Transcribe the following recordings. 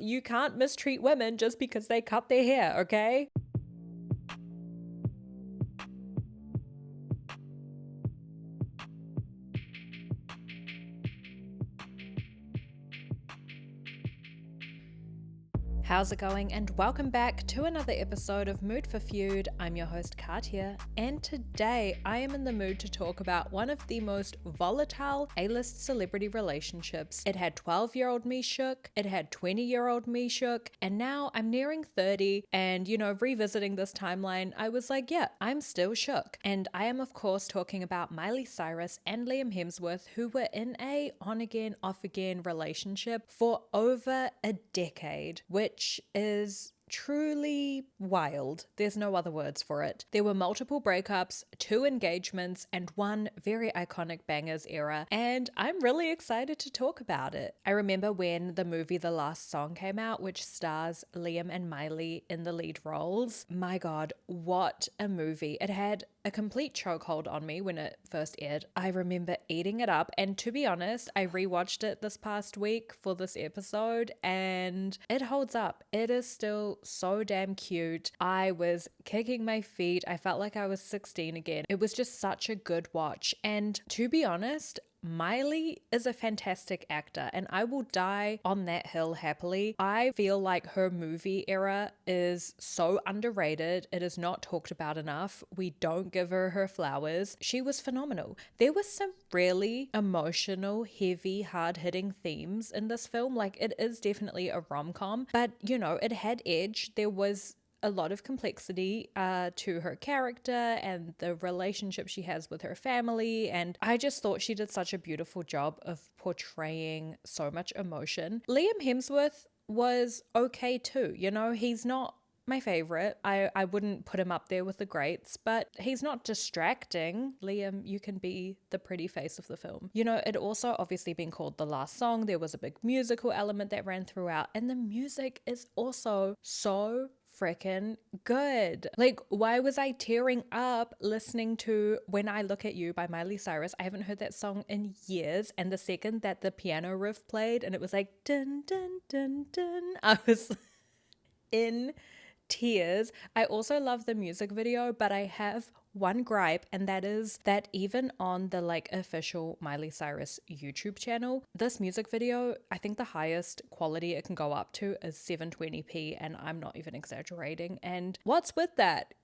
you can't mistreat women just because they cut their hair, okay? How's it going? And welcome back to another episode of Mood for Feud. I'm your host Katya, and today I am in the mood to talk about one of the most volatile A-list celebrity relationships. It had 12-year-old me shook, it had 20-year-old me shook, and now I'm nearing 30, and revisiting this timeline, I was like, yeah, I'm still shook. And I am of course talking about Miley Cyrus and Liam Hemsworth, who were in a on-again, off-again relationship for over a decade, which is truly wild. There's no other words for it. There were multiple breakups, 2 engagements, and 1 very iconic Bangerz era, and I'm really excited to talk about it. I remember when the movie The Last Song came out, which stars Liam and Miley in the lead roles. My god, what a movie. It had a complete chokehold on me when it first aired. I remember eating it up, and to be honest, I rewatched it this past week for this episode, and it holds up. It is still so damn cute. I was kicking my feet. I felt like I was 16 again. It was just such a good watch, and to be honest, Miley is a fantastic actor, and I will die on that hill happily. I feel like her movie era is so underrated. It is not talked about enough. We don't give her flowers. She was phenomenal. There was some really emotional, heavy, hard-hitting themes in this film. Like, it is definitely a rom-com, but it had edge. There was a lot of complexity to her character and the relationship she has with her family, and I just thought she did such a beautiful job of portraying so much emotion. Liam Hemsworth was okay too. He's not my favorite. I wouldn't put him up there with the greats, but he's not distracting. Liam, you can be the pretty face of the film. It also obviously been called The Last Song. There was a big musical element that ran throughout, and the music is also so freaking good. Like, why was I tearing up listening to When I Look at You by Miley Cyrus? I haven't heard that song in years, and the second that the piano riff played and it was like dun dun dun dun, I was in tears. I also love the music video, but I have one gripe, and that is that even on the official Miley Cyrus YouTube channel, this music video, I think the highest quality it can go up to is 720p, and I'm not even exaggerating. And what's with that?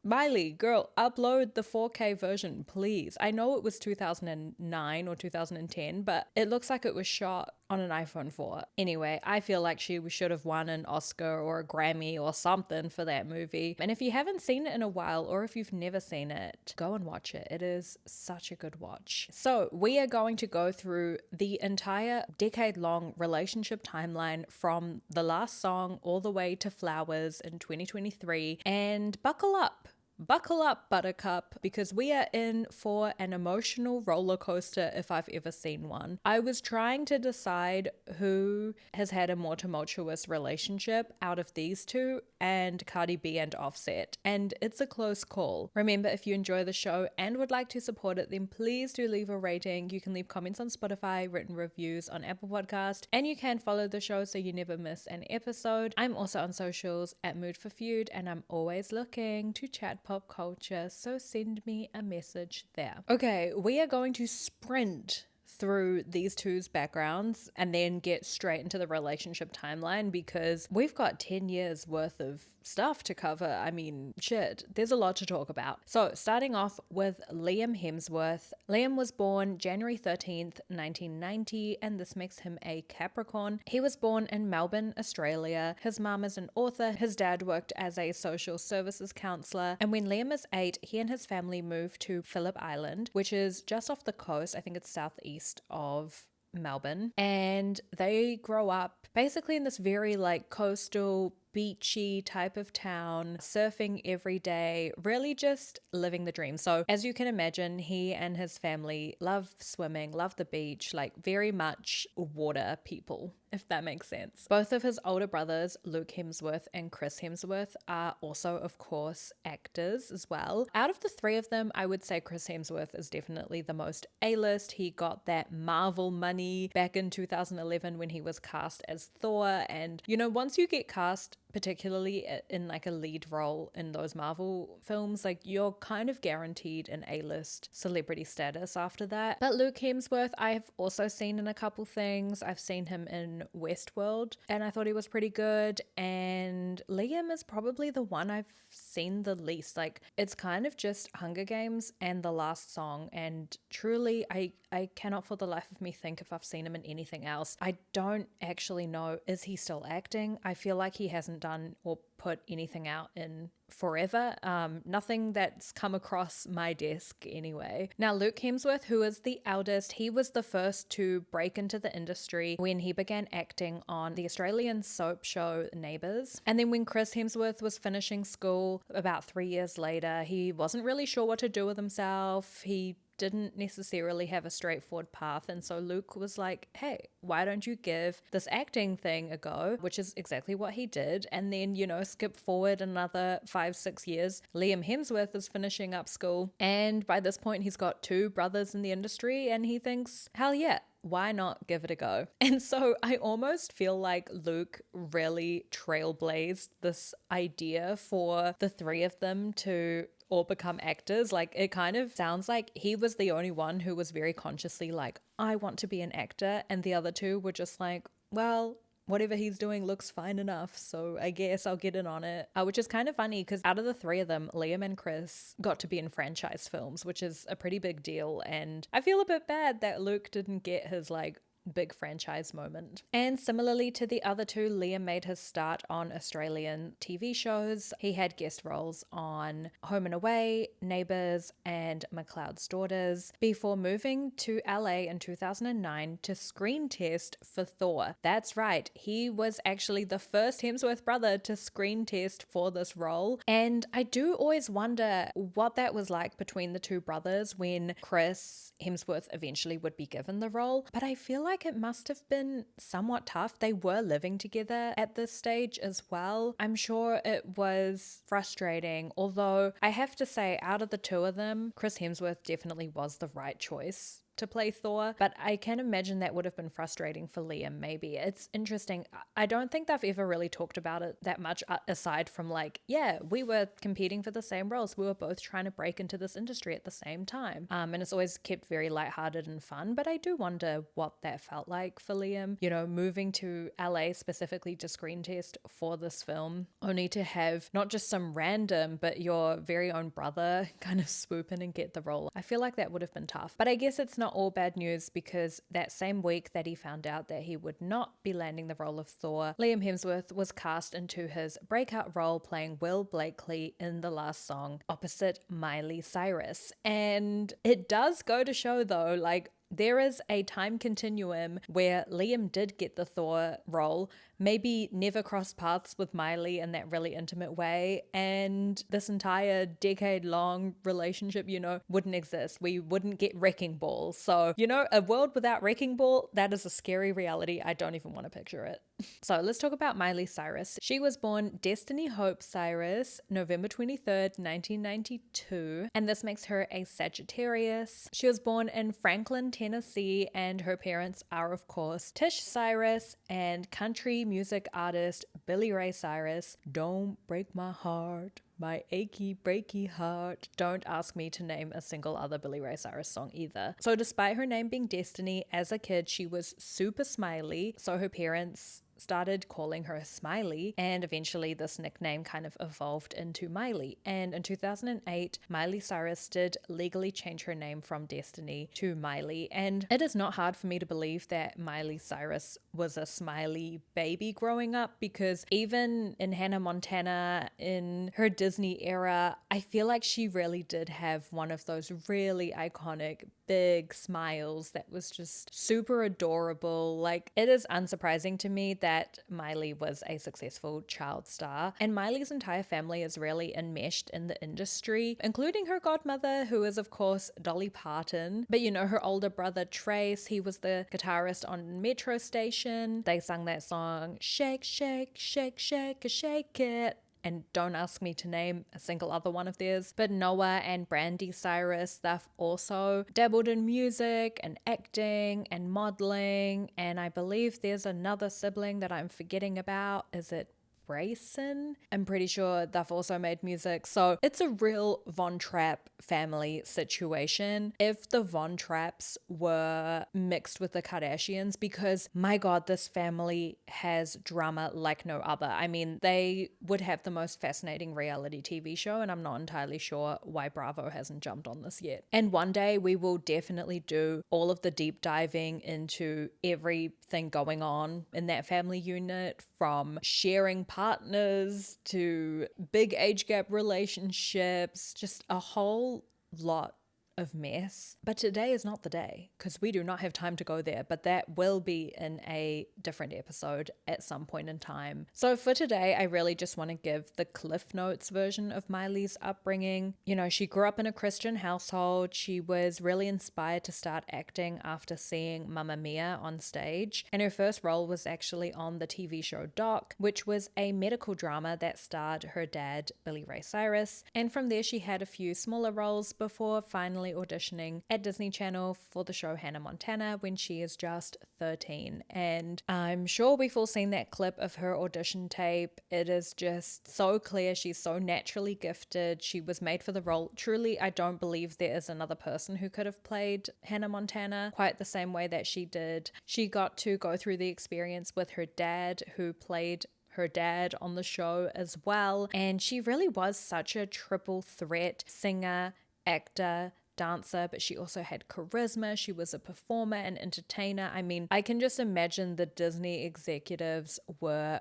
Miley, girl, upload the 4K version, please. I know it was 2009 or 2010, but it looks like it was shot on an iPhone 4. Anyway, I feel like she should have won an Oscar or a Grammy or something for that movie. And if you haven't seen it in a while, or if you've never seen it, go and watch it. It is such a good watch. So we are going to go through the entire decade-long relationship timeline from The Last Song all the way to Flowers in 2023, and buckle up. Buckle up, Buttercup, because we are in for an emotional roller coaster if I've ever seen one. I was trying to decide who has had a more tumultuous relationship out of these two, and Cardi B and Offset, and it's a close call. Remember, if you enjoy the show and would like to support it, then please do leave a rating. You can leave comments on Spotify, written reviews on Apple Podcast, and you can follow the show so you never miss an episode. I'm also on socials at Mood for Feud, and I'm always looking to chat pop culture, so send me a message there. Okay, we are going to sprint through these two's backgrounds and then get straight into the relationship timeline, because we've got 10 years worth of stuff to cover. I mean, shit, there's a lot to talk about. So starting off with Liam Hemsworth. Liam was born January 13th, 1990, and this makes him a Capricorn. He was born in Melbourne, Australia. His mom is an author. His dad worked as a social services counselor. And when Liam is 8, he and his family moved to Phillip Island, which is just off the coast. I think it's southeast of Melbourne, and they grow up basically in this very coastal, beachy type of town, surfing every day, really just living the dream. So as you can imagine, he and his family love swimming, love the beach, very much water people. if that makes sense. Both of his older brothers, Luke Hemsworth and Chris Hemsworth, are also, of course, actors as well. Out of the three of them, I would say Chris Hemsworth is definitely the most A-list. He got that Marvel money back in 2011 when he was cast as Thor. And, you know, once you get cast, particularly in like a lead role in those Marvel films, like you're kind of guaranteed an A-list celebrity status after that. But Luke Hemsworth, I've also seen in a couple things. I've seen him in Westworld and I thought he was pretty good. And Liam is probably the one I've seen the least. Like it's kind of just Hunger Games and The Last Song, and truly I cannot for the life of me think if I've seen him in anything else. I don't actually know, is he still acting? I feel like he hasn't done or put anything out in forever. Nothing that's come across my desk anyway. Now Luke Hemsworth, who is the eldest, he was the first to break into the industry when he began acting on the Australian soap show Neighbours. And then when Chris Hemsworth was finishing school about 3 years later, he wasn't really sure what to do with himself. He didn't necessarily have a straightforward path, and so Luke was like, hey, why don't you give this acting thing a go, which is exactly what he did. And then, you know, skip forward another 5-6 years, Liam Hemsworth is finishing up school, and by this point he's got 2 brothers in the industry, and he thinks, hell yeah, why not give it a go? And so I almost feel like Luke really trailblazed this idea for the 3 of them to or become actors. Like it kind of sounds like he was the only one who was very consciously like, I want to be an actor, and the other 2 were just like, well, whatever he's doing looks fine enough, so I guess I'll get in on it. Which is kind of funny because out of the 3 of them, Liam and Chris got to be in franchise films, which is a pretty big deal, and I feel a bit bad that Luke didn't get his like big franchise moment. And similarly to the other 2, Liam made his start on Australian TV shows. He had guest roles on Home and Away, Neighbours, and McLeod's Daughters before moving to LA in 2009 to screen test for Thor. That's right, he was actually the first Hemsworth brother to screen test for this role. And I do always wonder what that was like between the 2 brothers when Chris Hemsworth eventually would be given the role. But I feel like it must have been somewhat tough. They were living together at this stage as well. I'm sure it was frustrating, although I have to say, out of the 2 of them, Chris Hemsworth definitely was the right choice to play Thor, but I can imagine that would have been frustrating for Liam maybe. It's interesting. I don't think they've ever really talked about it that much aside from like, yeah, we were competing for the same roles. We were both trying to break into this industry at the same time. And it's always kept very lighthearted and fun, but I do wonder what that felt like for Liam, you know, moving to LA specifically to screen test for this film, only to have not just some random, but your very own brother kind of swoop in and get the role. I feel like that would have been tough, but I guess it's not all bad news because that same week that he found out that he would not be landing the role of Thor, Liam Hemsworth was cast into his breakout role playing Will Blakely in The Last Song opposite Miley Cyrus. And it does go to show though, like, there is a time continuum where Liam did get the Thor role, maybe never crossed paths with Miley in that really intimate way, and this entire decade-long relationship, you know, wouldn't exist. We wouldn't get Wrecking Ball. So, you know, a world without Wrecking Ball, that is a scary reality. I don't even want to picture it. So let's talk about Miley Cyrus. She was born Destiny Hope Cyrus, November 23rd, 1992, and this makes her a Sagittarius. She was born in Franklin, Tennessee, and her parents are, of course, Tish Cyrus and country music artist Billy Ray Cyrus. Don't break my heart, my achy breaky heart. Don't ask me to name a single other Billy Ray Cyrus song either. So despite her name being Destiny, as a kid she was super smiley, so her parents started calling her Smiley, and eventually this nickname kind of evolved into Miley. And in 2008, Miley Cyrus did legally change her name from Destiny to Miley, and it is not hard for me to believe that Miley Cyrus was a smiley baby growing up, because even in Hannah Montana, in her Disney era, I feel like she really did have one of those really iconic big smiles that was just super adorable. Like, it is unsurprising to me that Miley was a successful child star, and Miley's entire family is really enmeshed in the industry, including her godmother, who is of course Dolly Parton. But you know, her older brother Trace, he was the guitarist on Metro Station. They sung that song, Shake, Shake, Shake, Shake, Shake It. And don't ask me to name a single other one of theirs. But Noah and Miley Cyrus, they've also dabbled in music and acting and modeling. And I believe there's another sibling that I'm forgetting about. Is it Brayson? I'm pretty sure they've also made music. So it's a real Von Trapp family situation. If the Von Trapps were mixed with the Kardashians, because my God, this family has drama like no other. I mean, they would have the most fascinating reality TV show, and I'm not entirely sure why Bravo hasn't jumped on this yet. And one day we will definitely do all of the deep diving into everything going on in that family unit, from sharing partners to big age gap relationships, just a whole lot of mess. But today is not the day, because we do not have time to go there, but that will be in a different episode at some point in time. So for today, I really just want to give the Cliff Notes version of Miley's upbringing. You know, she grew up in a Christian household. She was really inspired to start acting after seeing Mamma Mia on stage, and her first role was actually on the TV show Doc, which was a medical drama that starred her dad, Billy Ray Cyrus. And from there, she had a few smaller roles before finally auditioning at Disney Channel for the show Hannah Montana when she is just 13. And I'm sure we've all seen that clip of her audition tape. It is just so clear she's so naturally gifted. She was made for the role. Truly, I don't believe there is another person who could have played Hannah Montana quite the same way that she did. She got to go through the experience with her dad, who played her dad on the show as well. And she really was such a triple threat singer, actor, dancer, but she also had charisma. She was a performer and entertainer. I mean, I can just imagine the Disney executives were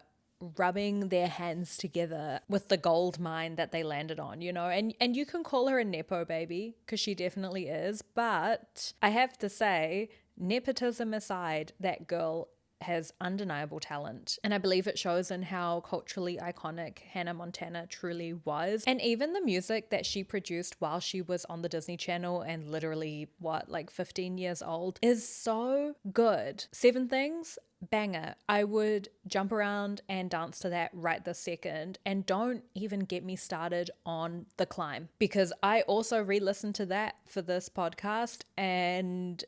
rubbing their hands together with the gold mine that they landed on, you know, and you can call her a Nepo baby, because she definitely is, but I have to say, nepotism aside, that girl has undeniable talent. And I believe it shows in how culturally iconic Hannah Montana truly was. And even the music that she produced while she was on the Disney Channel and literally, 15 years old, is so good. 7 Things, banger. I would jump around and dance to that right this second. And don't even get me started on The Climb, because I also re-listened to that for this podcast, and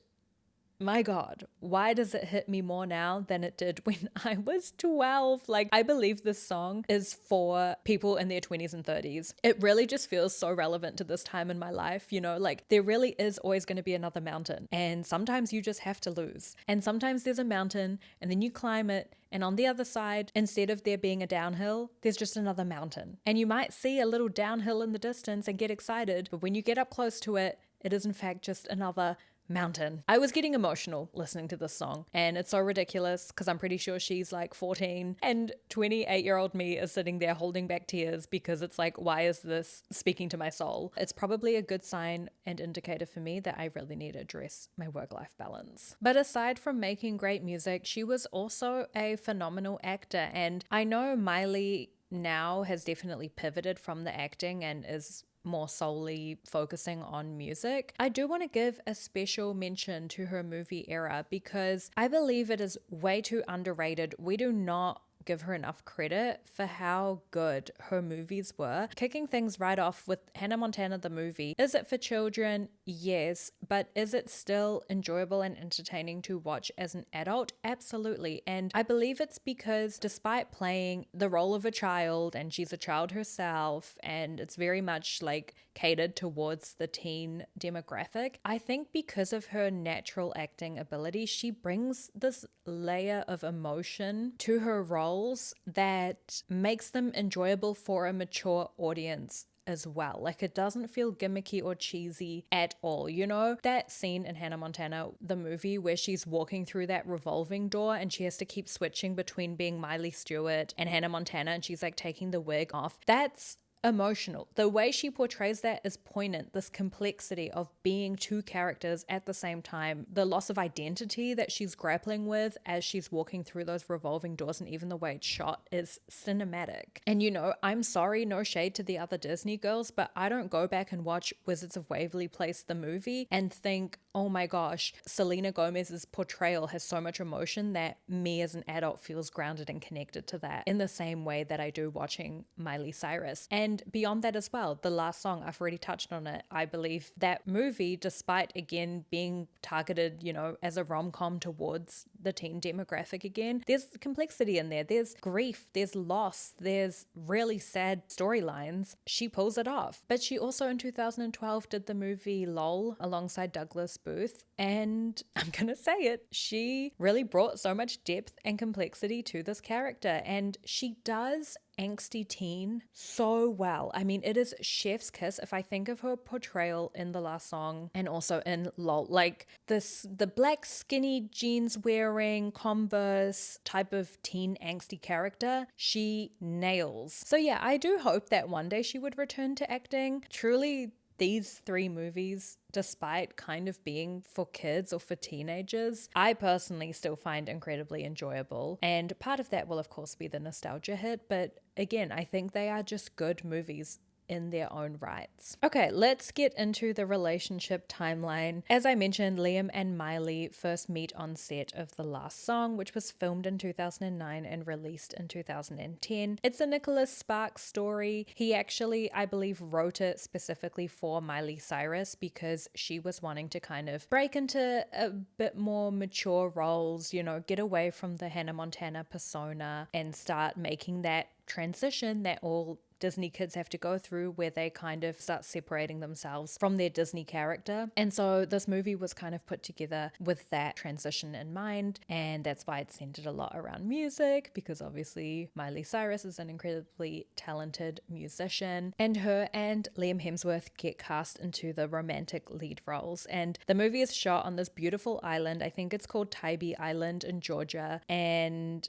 my God, why does it hit me more now than it did when I was 12? Like, I believe this song is for people in their 20s and 30s. It really just feels so relevant to this time in my life, you know, like there really is always going to be another mountain, and sometimes you just have to lose. And sometimes there's a mountain and then you climb it, and on the other side, instead of there being a downhill, there's just another mountain. And you might see a little downhill in the distance and get excited, but when you get up close to it, it is in fact just another mountain. I was getting emotional listening to this song, and it's so ridiculous because I'm pretty sure she's like 14 and 28-year-old me is sitting there holding back tears, because it's like, why is this speaking to my soul? It's probably a good sign and indicator for me that I really need to address my work-life balance. But aside from making great music, she was also a phenomenal actor, and I know Miley now has definitely pivoted from the acting and is more solely focusing on music. I do want to give a special mention to her movie era, because I believe it is way too underrated. We do not give her enough credit for how good her movies were. Kicking things right off with Hannah Montana the movie. Is it for children? Yes. But is it still enjoyable and entertaining to watch as an adult? Absolutely. And I believe it's because despite playing the role of a child, and she's a child herself, and it's very much like catered towards the teen demographic, I think because of her natural acting ability, she brings this layer of emotion to her roles that makes them enjoyable for a mature audience as well. Like, it doesn't feel gimmicky or cheesy at all. You know, that scene in Hannah Montana, the movie, where she's walking through that revolving door and she has to keep switching between being Miley Stewart and Hannah Montana, and she's like taking the wig off. That's emotional. The way she portrays that is poignant, this complexity of being two characters at the same time, the loss of identity that she's grappling with as she's walking through those revolving doors, and even the way it's shot is cinematic. And I'm sorry, no shade to the other Disney girls, but I don't go back and watch Wizards of Waverly Place the movie and think, oh my gosh, Selena Gomez's portrayal has so much emotion that me as an adult feels grounded and connected to that in the same way that I do watching Miley Cyrus. And beyond that as well, the last song, I've already touched on it. I believe that movie, despite again being targeted, as a rom-com towards the teen demographic again, there's complexity in there. There's grief, there's loss, there's really sad storylines. She pulls it off. But she also in 2012 did the movie LOL alongside Douglas Booth. And I'm gonna say it, she really brought so much depth and complexity to this character. And she does angsty teen so well. I mean, it is chef's kiss. If I think of her portrayal in the last song and also in LOL, like the black skinny jeans wearing Converse type of teen angsty character, she nails. So yeah, I do hope that one day she would return to acting. Truly, these three movies, despite kind of being for kids or for teenagers, I personally still find incredibly enjoyable. And part of that will, of course, be the nostalgia hit. But again, I think they are just good movies in their own rights. Okay, let's get into the relationship timeline. As I mentioned, Liam and Miley first meet on set of The Last Song, which was filmed in 2009 and released in 2010. It's a Nicholas Sparks story. He actually, I believe, wrote it specifically for Miley Cyrus because she was wanting to kind of break into a bit more mature roles, get away from the Hannah Montana persona and start making that transition that all Disney kids have to go through, where they kind of start separating themselves from their Disney character. And so this movie was kind of put together with that transition in mind, and that's why it centered a lot around music, because obviously Miley Cyrus is an incredibly talented musician, and her and Liam Hemsworth get cast into the romantic lead roles. And the movie is shot on this beautiful island. I think it's called Tybee Island in Georgia, and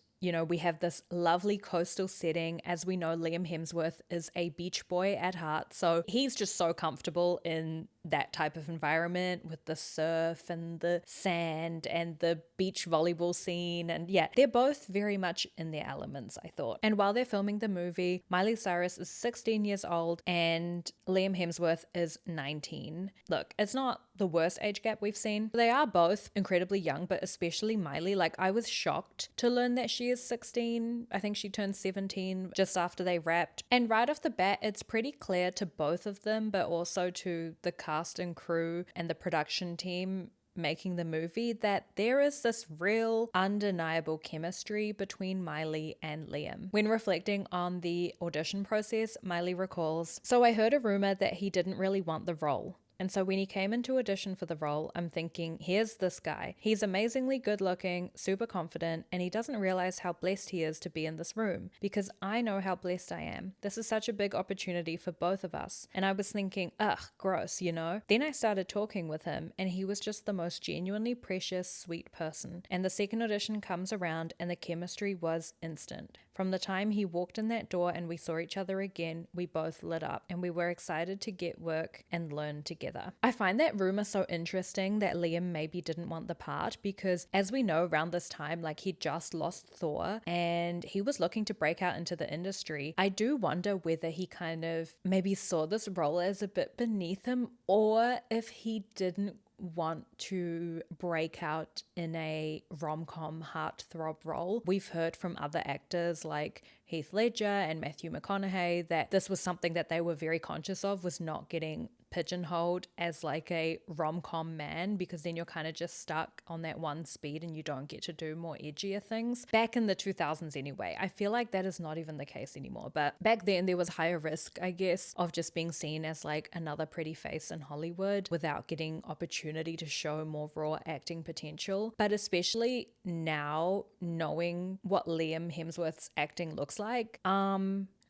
we have this lovely coastal setting. As we know, Liam Hemsworth is a beach boy at heart. So he's just so comfortable in that type of environment with the surf and the sand and the beach volleyball scene. And yeah, they're both very much in their elements, I thought. And while they're filming the movie, Miley Cyrus is 16 years old and Liam Hemsworth is 19. Look, it's not the worst age gap we've seen. They are both incredibly young, but especially Miley. Like, I was shocked to learn that she is 16. I think she turned 17 just after they wrapped. And right off the bat, it's pretty clear to both of them, but also to the cast and crew and the production team making the movie, that there is this real undeniable chemistry between Miley and Liam. When reflecting on the audition process, Miley recalls, "So I heard a rumor that he didn't really want the role. And so when he came into audition for the role, I'm thinking, here's this guy. He's amazingly good looking, super confident, and he doesn't realize how blessed he is to be in this room, because I know how blessed I am. This is such a big opportunity for both of us." And I was thinking, ugh, gross, Then I started talking with him, and he was just the most genuinely precious, sweet person. And the second audition comes around, and the chemistry was instant. From the time he walked in that door and we saw each other again, we both lit up, and we were excited to get work and learn together. I find that rumor so interesting that Liam maybe didn't want the part, because as we know, around this time, like, he just lost Thor and he was looking to break out into the industry. I do wonder whether he kind of maybe saw this role as a bit beneath him, or if he didn't want to break out in a rom-com heartthrob role. We've heard from other actors like Heath Ledger and Matthew McConaughey that this was something that they were very conscious of, was not getting pigeonholed as like a rom-com man, because then you're kind of just stuck on that one speed and you don't get to do more edgier things. Back in the 2000s anyway, I feel like that is not even the case anymore. But back then there was higher risk, I guess, of just being seen as like another pretty face in Hollywood without getting opportunity to show more raw acting potential. But especially now, knowing what Liam Hemsworth's acting looks like,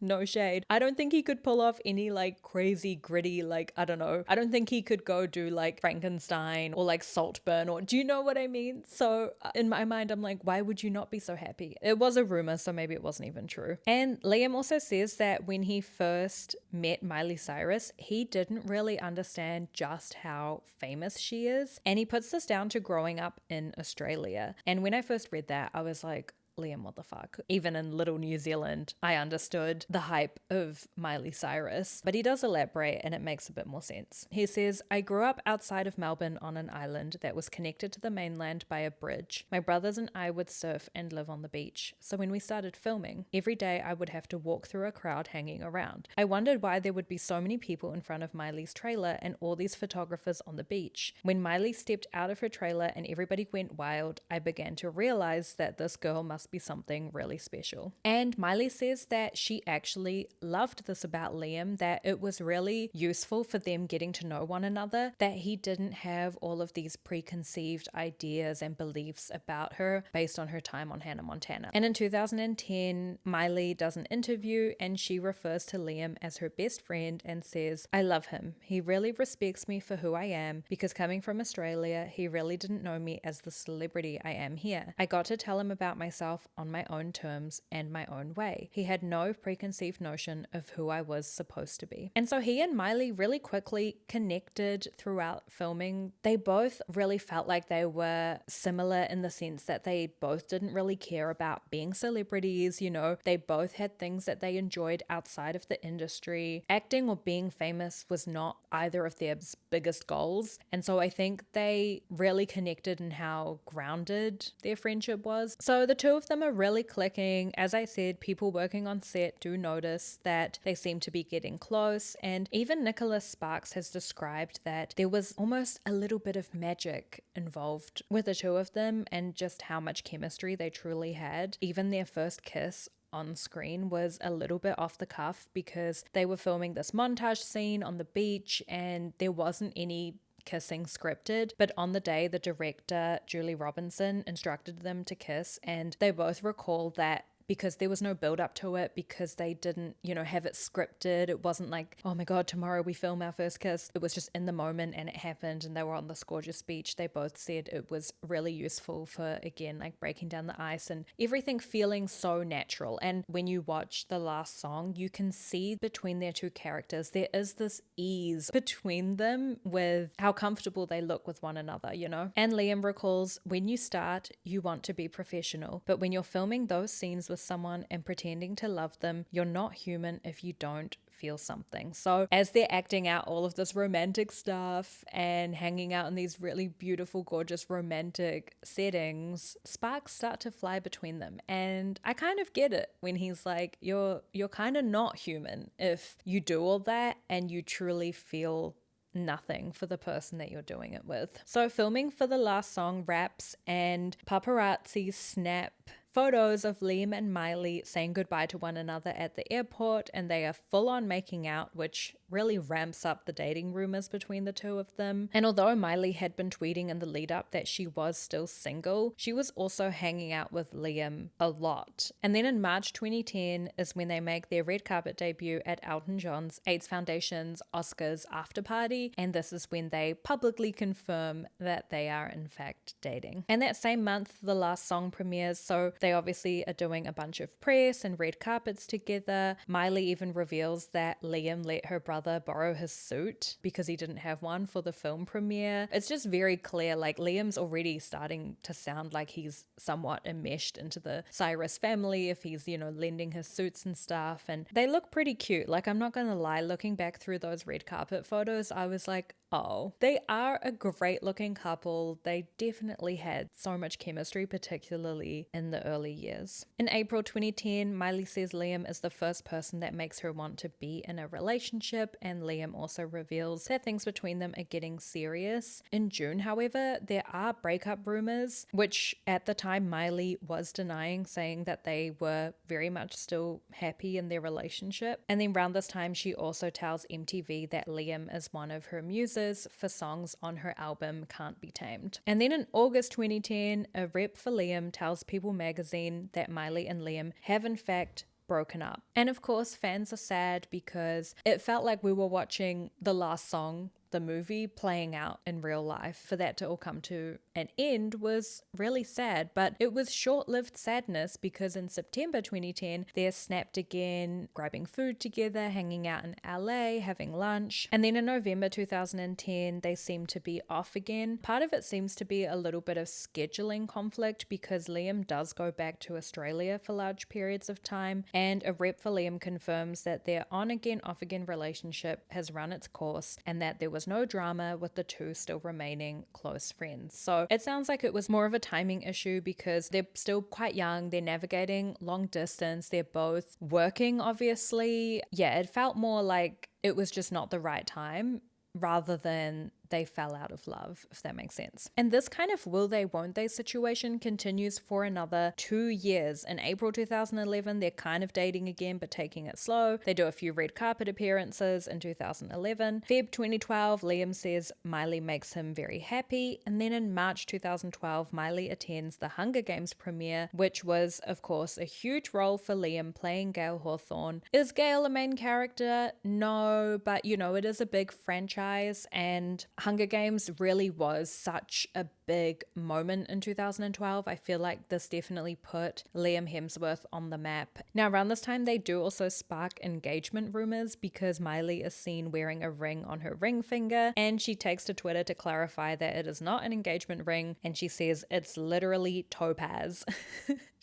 No shade. I don't think he could pull off any like crazy gritty, like, I don't know. I don't think he could go do like Frankenstein or like Saltburn, or do you know what I mean? So in my mind, I'm like, why would you not be so happy? It was a rumor, so maybe it wasn't even true. And Liam also says that when he first met Miley Cyrus, he didn't really understand just how famous she is. And he puts this down to growing up in Australia. And when I first read that, I was like, Liam, what the fuck? Even in little New Zealand, I understood the hype of Miley Cyrus. But he does elaborate and it makes a bit more sense. He says, I grew up outside of Melbourne on an island that was connected to the mainland by a bridge. My brothers and I would surf and live on the beach. So when we started filming, every day I would have to walk through a crowd hanging around. I wondered why there would be so many people in front of Miley's trailer and all these photographers on the beach. When Miley stepped out of her trailer and everybody went wild, I began to realize that this girl must be something really special. And Miley says that she actually loved this about Liam, that it was really useful for them getting to know one another, that he didn't have all of these preconceived ideas and beliefs about her based on her time on Hannah Montana. And in 2010, Miley does an interview and she refers to Liam as her best friend and says, I love him. He really respects me for who I am because coming from Australia, he really didn't know me as the celebrity I am here. I got to tell him about myself on my own terms and my own way. He had no preconceived notion of who I was supposed to be. And so he and Miley really quickly connected throughout filming. They both really felt like they were similar in the sense that they both didn't really care about being celebrities, you know, they both had things that they enjoyed outside of the industry. Acting or being famous was not either of their biggest goals. And so I think they really connected in how grounded their friendship was. So the two of them are really clicking. As I said, people working on set do notice that they seem to be getting close, and even Nicholas Sparks has described that there was almost a little bit of magic involved with the two of them and just how much chemistry they truly had. Even their first kiss on screen was a little bit off the cuff because they were filming this montage scene on the beach and there wasn't any kissing scripted, but on the day the director Julie Robinson instructed them to kiss, and they both recall that because there was no build up to it, because they didn't, you know, have it scripted. It wasn't like, oh my God, tomorrow we film our first kiss. It was just in the moment and it happened and they were on this gorgeous beach. They both said it was really useful for, again, like breaking down the ice and everything feeling so natural. And when you watch the last song, you can see between their two characters, there is this ease between them with how comfortable they look with one another, you know? And Liam recalls, when you start, you want to be professional, but when you're filming those scenes with someone and pretending to love them, you're not human if you don't feel something. So as they're acting out all of this romantic stuff and hanging out in these really beautiful, gorgeous, romantic settings, sparks start to fly between them. And I kind of get it when he's like, you're kind of not human if you do all that and you truly feel nothing for the person that you're doing it with. So filming for the last song wraps and paparazzi snap photos of Liam and Miley saying goodbye to one another at the airport, and they are full on making out, which really ramps up the dating rumors between the two of them. And although Miley had been tweeting in the lead up that she was still single, she was also hanging out with Liam a lot. And then in March 2010 is when they make their red carpet debut at Elton John's AIDS Foundation's Oscars after party, and this is when they publicly confirm that they are in fact dating. And that same month, the last song premieres, so they obviously are doing a bunch of press and red carpets together. Miley even reveals that Liam let her brother borrow his suit because he didn't have one for the film premiere. It's just very clear, like Liam's already starting to sound like he's somewhat enmeshed into the Cyrus family if he's, you know, lending his suits and stuff. And they look pretty cute. Like, I'm not gonna lie, looking back through those red carpet photos, I was like, oh, they are a great looking couple. They definitely had so much chemistry, particularly in the early years. In April 2010, Miley says Liam is the first person that makes her want to be in a relationship, and Liam also reveals that things between them are getting serious. In June, however, there are breakup rumors, which at the time Miley was denying, saying that they were very much still happy in their relationship. And then around this time, she also tells MTV that Liam is one of her muses for songs on her album Can't Be Tamed. And then in August 2010, a rep for Liam tells People magazine that Miley and Liam have in fact broken up. And of course, fans are sad because it felt like we were watching the last song, the movie, playing out in real life. For that to all come to an end was really sad, but it was short-lived sadness because in September 2010, they're snapped again, grabbing food together, hanging out in LA, having lunch. And then in November 2010, they seem to be off again. Part of it seems to be a little bit of scheduling conflict because Liam does go back to Australia for large periods of time, and a rep for Liam confirms that their on-again, off-again relationship has run its course and that there was no drama with the two still remaining close friends. So it sounds like it was more of a timing issue because they're still quite young, they're navigating long distance, they're both working obviously. Yeah, it felt more like it was just not the right time rather than they fell out of love, if that makes sense. And this kind of will they, won't they situation continues for another 2 years. In April 2011, they're kind of dating again, but taking it slow. They do a few red carpet appearances in 2011. Feb 2012, Liam says Miley makes him very happy. And then in March 2012, Miley attends the Hunger Games premiere, which was, of course, a huge role for Liam playing Gale Hawthorne. Is Gale a main character? No, but you know, it is a big franchise, and Hunger Games really was such a big moment in 2012. I feel like this definitely put Liam Hemsworth on the map. Now, around this time, they do also spark engagement rumors because Miley is seen wearing a ring on her ring finger, and she takes to Twitter to clarify that it is not an engagement ring, and she says it's literally topaz.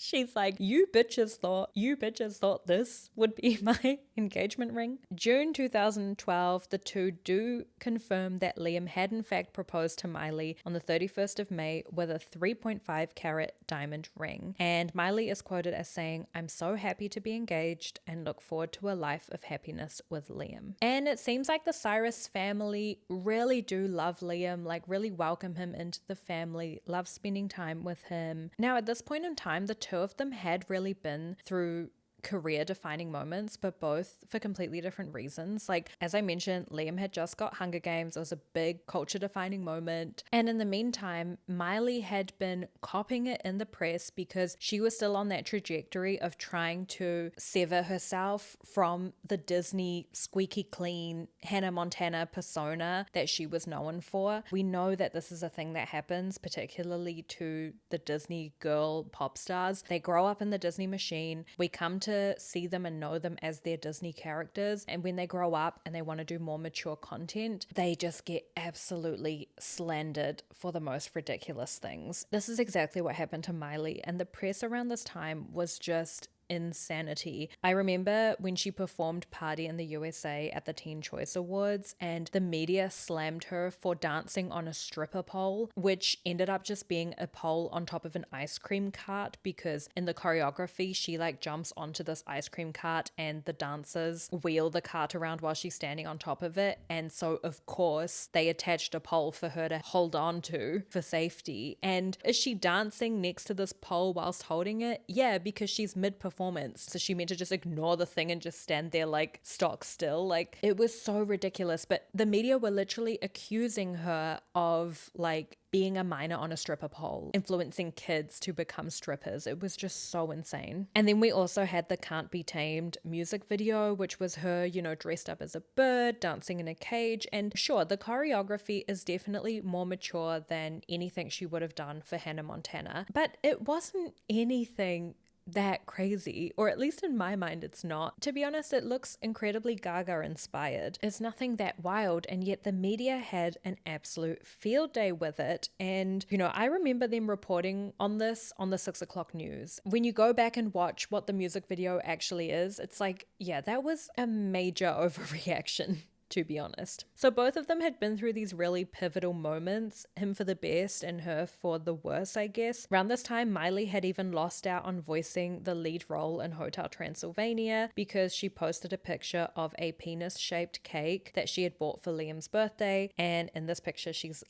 She's like, you bitches thought this would be my engagement ring. June 2012, the two do confirm that Liam had in fact proposed to Miley on the 31st of May with a 3.5 carat diamond ring. And Miley is quoted as saying, "I'm so happy to be engaged and look forward to a life of happiness with Liam." And it seems like the Cyrus family really do love Liam, like really welcome him into the family, love spending time with him. Now, at this point in time, the two of them had really been through career defining moments, but both for completely different reasons. Like, as I mentioned, Liam had just got Hunger Games. It was a big culture defining moment. And in the meantime, Miley had been copping it in the press because she was still on that trajectory of trying to sever herself from the Disney squeaky clean Hannah Montana persona that she was known for. We know that this is a thing that happens, particularly to the Disney girl pop stars. They grow up in the Disney machine. We come to see them and know them as their Disney characters, and when they grow up and they want to do more mature content, they just get absolutely slandered for the most ridiculous things. This is exactly what happened to Miley, and the press around this time was just insanity. I remember when she performed Party in the USA at the Teen Choice Awards, and the media slammed her for dancing on a stripper pole, which ended up just being a pole on top of an ice cream cart, because in the choreography she like jumps onto this ice cream cart and the dancers wheel the cart around while she's standing on top of it, and so of course they attached a pole for her to hold on to for safety. And is she dancing next to this pole whilst holding it? Yeah, because she's mid-performance, so she meant to just ignore the thing and just stand there like stock still. Like, it was so ridiculous. But the media were literally accusing her of like being a minor on a stripper pole, influencing kids to become strippers. It was just so insane. And then we also had the Can't Be Tamed music video, which was her, you know, dressed up as a bird, dancing in a cage. And sure, the choreography is definitely more mature than anything she would have done for Hannah Montana, but it wasn't anything that crazy, or at least in my mind it's not. To be honest, it looks incredibly Gaga inspired. It's nothing that wild, and yet the media had an absolute field day with it. And you know, I remember them reporting on this on the 6 o'clock news. When you go back and watch what the music video actually is, it's like, yeah, that was a major overreaction, to be honest. So both of them had been through these really pivotal moments, him for the best and her for the worse, I guess. Around this time, Miley had even lost out on voicing the lead role in Hotel Transylvania because she posted a picture of a penis-shaped cake that she had bought for Liam's birthday, and in this picture she's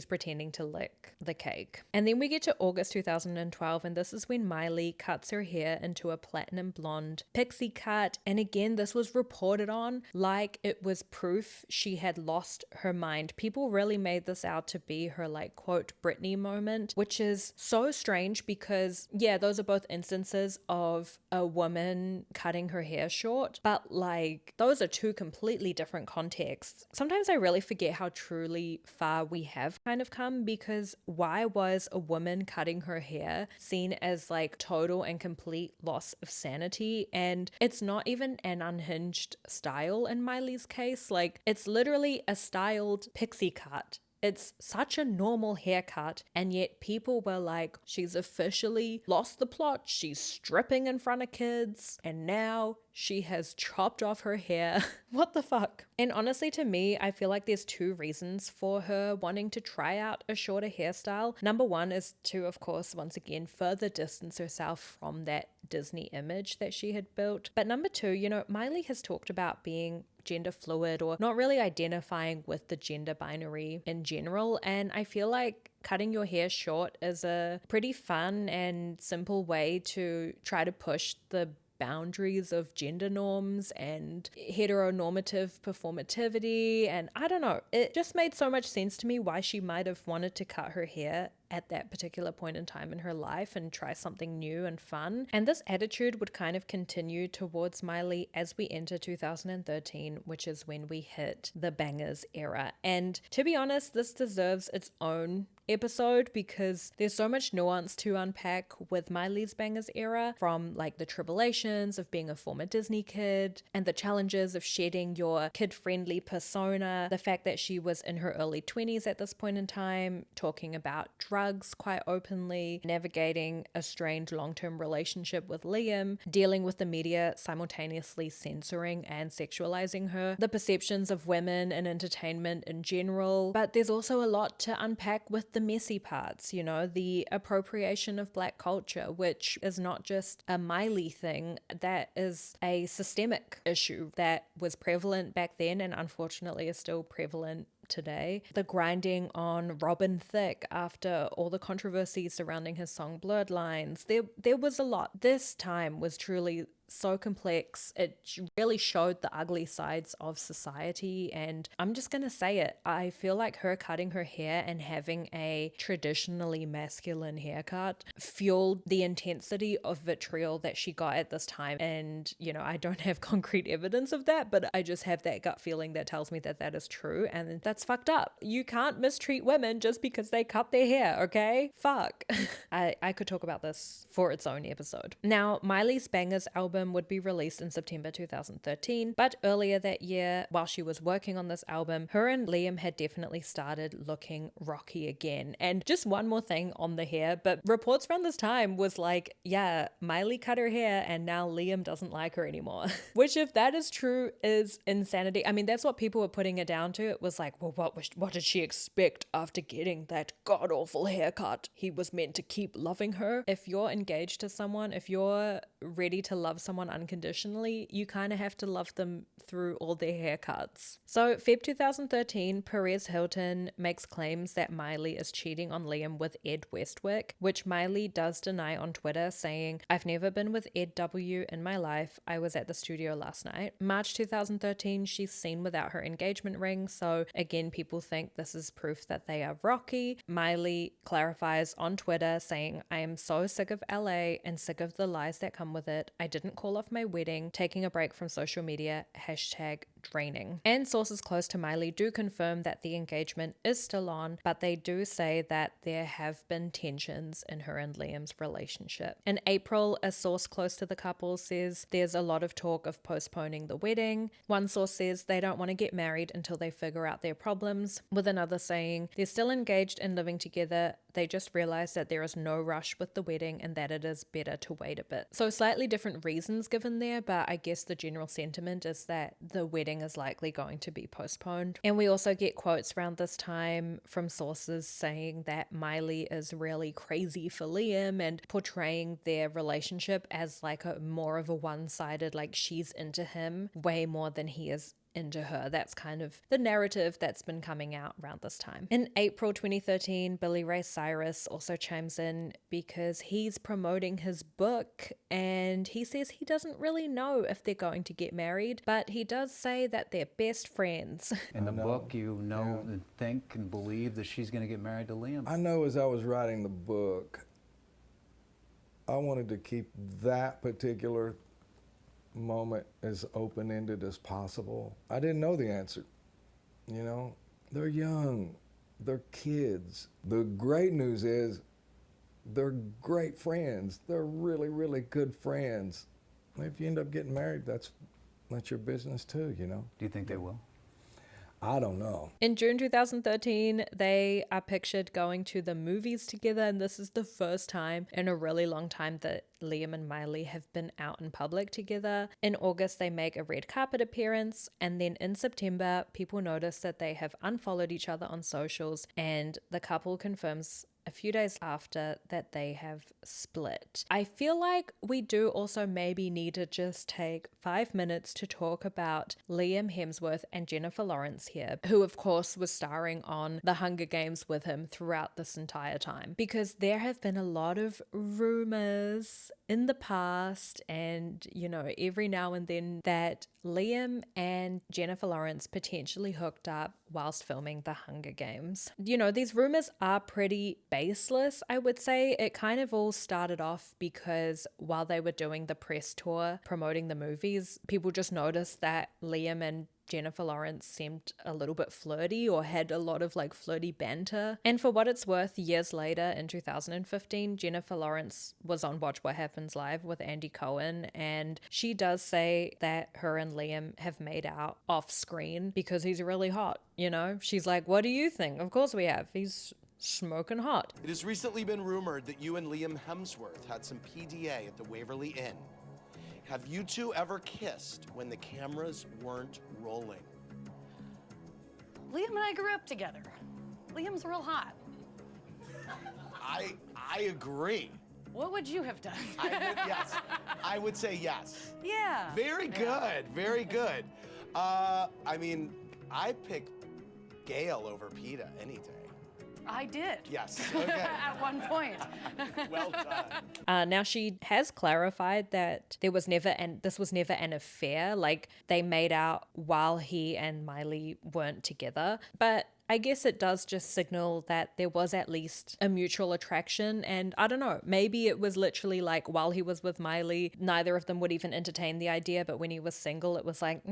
pretending to lick the cake. And then we get to August 2012, and this is when Miley cuts her hair into a platinum blonde pixie cut, and again, this was reported on like it it was proof she had lost her mind. People really made this out to be her like quote Britney moment, which is so strange because yeah, those are both instances of a woman cutting her hair short, but like those are two completely different contexts. Sometimes I really forget how truly far we have kind of come, because why was a woman cutting her hair seen as like total and complete loss of sanity? And it's not even an unhinged style in Miley's case. Like, it's literally a styled pixie cut. It's such a normal haircut, and yet people were like, she's officially lost the plot, she's stripping in front of kids, and now she has chopped off her hair. What the fuck? And honestly, to me, I feel like there's two reasons for her wanting to try out a shorter hairstyle. Number one is to, of course, once again, further distance herself from that Disney image that she had built. But number two, you know, Miley has talked about being gender fluid or not really identifying with the gender binary in general, and I feel like cutting your hair short is a pretty fun and simple way to try to push the boundaries of gender norms and heteronormative performativity. And I don't know, it just made so much sense to me why she might have wanted to cut her hair at that particular point in time in her life and try something new and fun. And this attitude would kind of continue towards Miley as we enter 2013, which is when we hit the Bangerz era. And to be honest, this deserves its own episode because there's so much nuance to unpack with Miley's Bangerz era, from like the tribulations of being a former Disney kid and the challenges of shedding your kid-friendly persona, the fact that she was in her early 20s at this point in time, talking about drugs quite openly, navigating a strained long-term relationship with Liam, dealing with the media simultaneously censoring and sexualizing her, the perceptions of women in entertainment in general. But there's also a lot to unpack with the messy parts, you know, the appropriation of Black culture, which is not just a Miley thing, that is a systemic issue that was prevalent back then and unfortunately is still prevalent today. The grinding on Robin Thicke after all the controversy surrounding his song Blurred Lines. There was a lot. This time was truly so complex. It really showed the ugly sides of society, and I'm just gonna say it, I feel like her cutting her hair and having a traditionally masculine haircut fueled the intensity of vitriol that she got at this time. And you know, I don't have concrete evidence of that, but I just have that gut feeling that tells me that that is true, and that's fucked up. You can't mistreat women just because they cut their hair, okay? Fuck. I could talk about this for its own episode. Now, Miley's Bangerz album would be released in September 2013, but earlier that year, while she was working on this album, her and Liam had definitely started looking rocky again. And just one more thing on the hair, but reports around this time was like, yeah, Miley cut her hair and now Liam doesn't like her anymore. Which, if that is true, is insanity. I mean, that's what people were putting it down to. It was like, well, what did she expect after getting that god-awful haircut? He was meant to keep loving her. If you're engaged to someone, if you're ready to love someone unconditionally, you kind of have to love them through all their haircuts. So Feb 2013, Perez Hilton makes claims that Miley is cheating on Liam with Ed Westwick, which Miley does deny on Twitter, saying, "I've never been with Ed W in my life. I was at the studio last night." March 2013, she's seen without her engagement ring, so again, people think this is proof that they are rocky. Miley clarifies on Twitter saying, "I am so sick of LA and sick of the lies that come with it. I didn't call off my wedding, taking a break from social media, #draining." And sources close to Miley do confirm that the engagement is still on, but they do say that there have been tensions in her and Liam's relationship. In April, a source close to the couple says there's a lot of talk of postponing the wedding. One source says they don't want to get married until they figure out their problems, with another saying they're still engaged and living together. They just realized that there is no rush with the wedding and that it is better to wait a bit. So slightly different reasons given there, but I guess the general sentiment is that the wedding is likely going to be postponed. And we also get quotes around this time from sources saying that Miley is really crazy for Liam and portraying their relationship as like a more of a one-sided, like she's into him way more than he is into her. That's kind of the narrative that's been coming out around this time. In April 2013, Billy Ray Cyrus also chimes in because he's promoting his book, and he says he doesn't really know if they're going to get married, but he does say that they're best friends. In the book, you know and think and believe that she's going to get married to Liam. I know as I was writing the book, I wanted to keep that particular moment as open-ended as possible. I didn't know the answer. You know, they're young, they're kids. The great news is they're great friends. They're really, really good friends. If you end up getting married, that's your business too, you know. Do you think they will? I don't know. In June 2013, they are pictured going to the movies together, and this is the first time in a really long time that Liam and Miley have been out in public together. In August, they make a red carpet appearance, and then in September, people notice that they have unfollowed each other on socials, and the couple confirms a few days after that they have split. I feel like we do also maybe need to just take 5 minutes to talk about Liam Hemsworth and Jennifer Lawrence here, who of course was starring on The Hunger Games with him throughout this entire time, because there have been a lot of rumors in the past and, you know, every now and then that Liam and Jennifer Lawrence potentially hooked up whilst filming The Hunger Games. You know, these rumors are pretty baseless, I would say. It kind of all started off because while they were doing the press tour promoting the movies, people just noticed that Liam and Jennifer Lawrence seemed a little bit flirty or had a lot of like flirty banter. And for what it's worth, years later in 2015, Jennifer Lawrence was on Watch What Happens Live with Andy Cohen, and she does say that her and Liam have made out off screen because he's really hot, you know? She's like, what do you think? Of course we have. He's smoking hot. It has recently been rumored that you and Liam Hemsworth had some PDA at the Waverly Inn. Have you two ever kissed when the cameras weren't rolling? Liam and I grew up together. Liam's real hot. I agree. What would you have done? Yes, I would say yes. Yeah. Very good, very good. I mean, I pick Gail over PETA any day. I did. Yes, okay. At one point. Well done. Now she has clarified that this was never an affair. Like they made out while he and Miley weren't together. But I guess it does just signal that there was at least a mutual attraction. And I don't know, maybe it was literally like while he was with Miley, neither of them would even entertain the idea. But when he was single, it was like,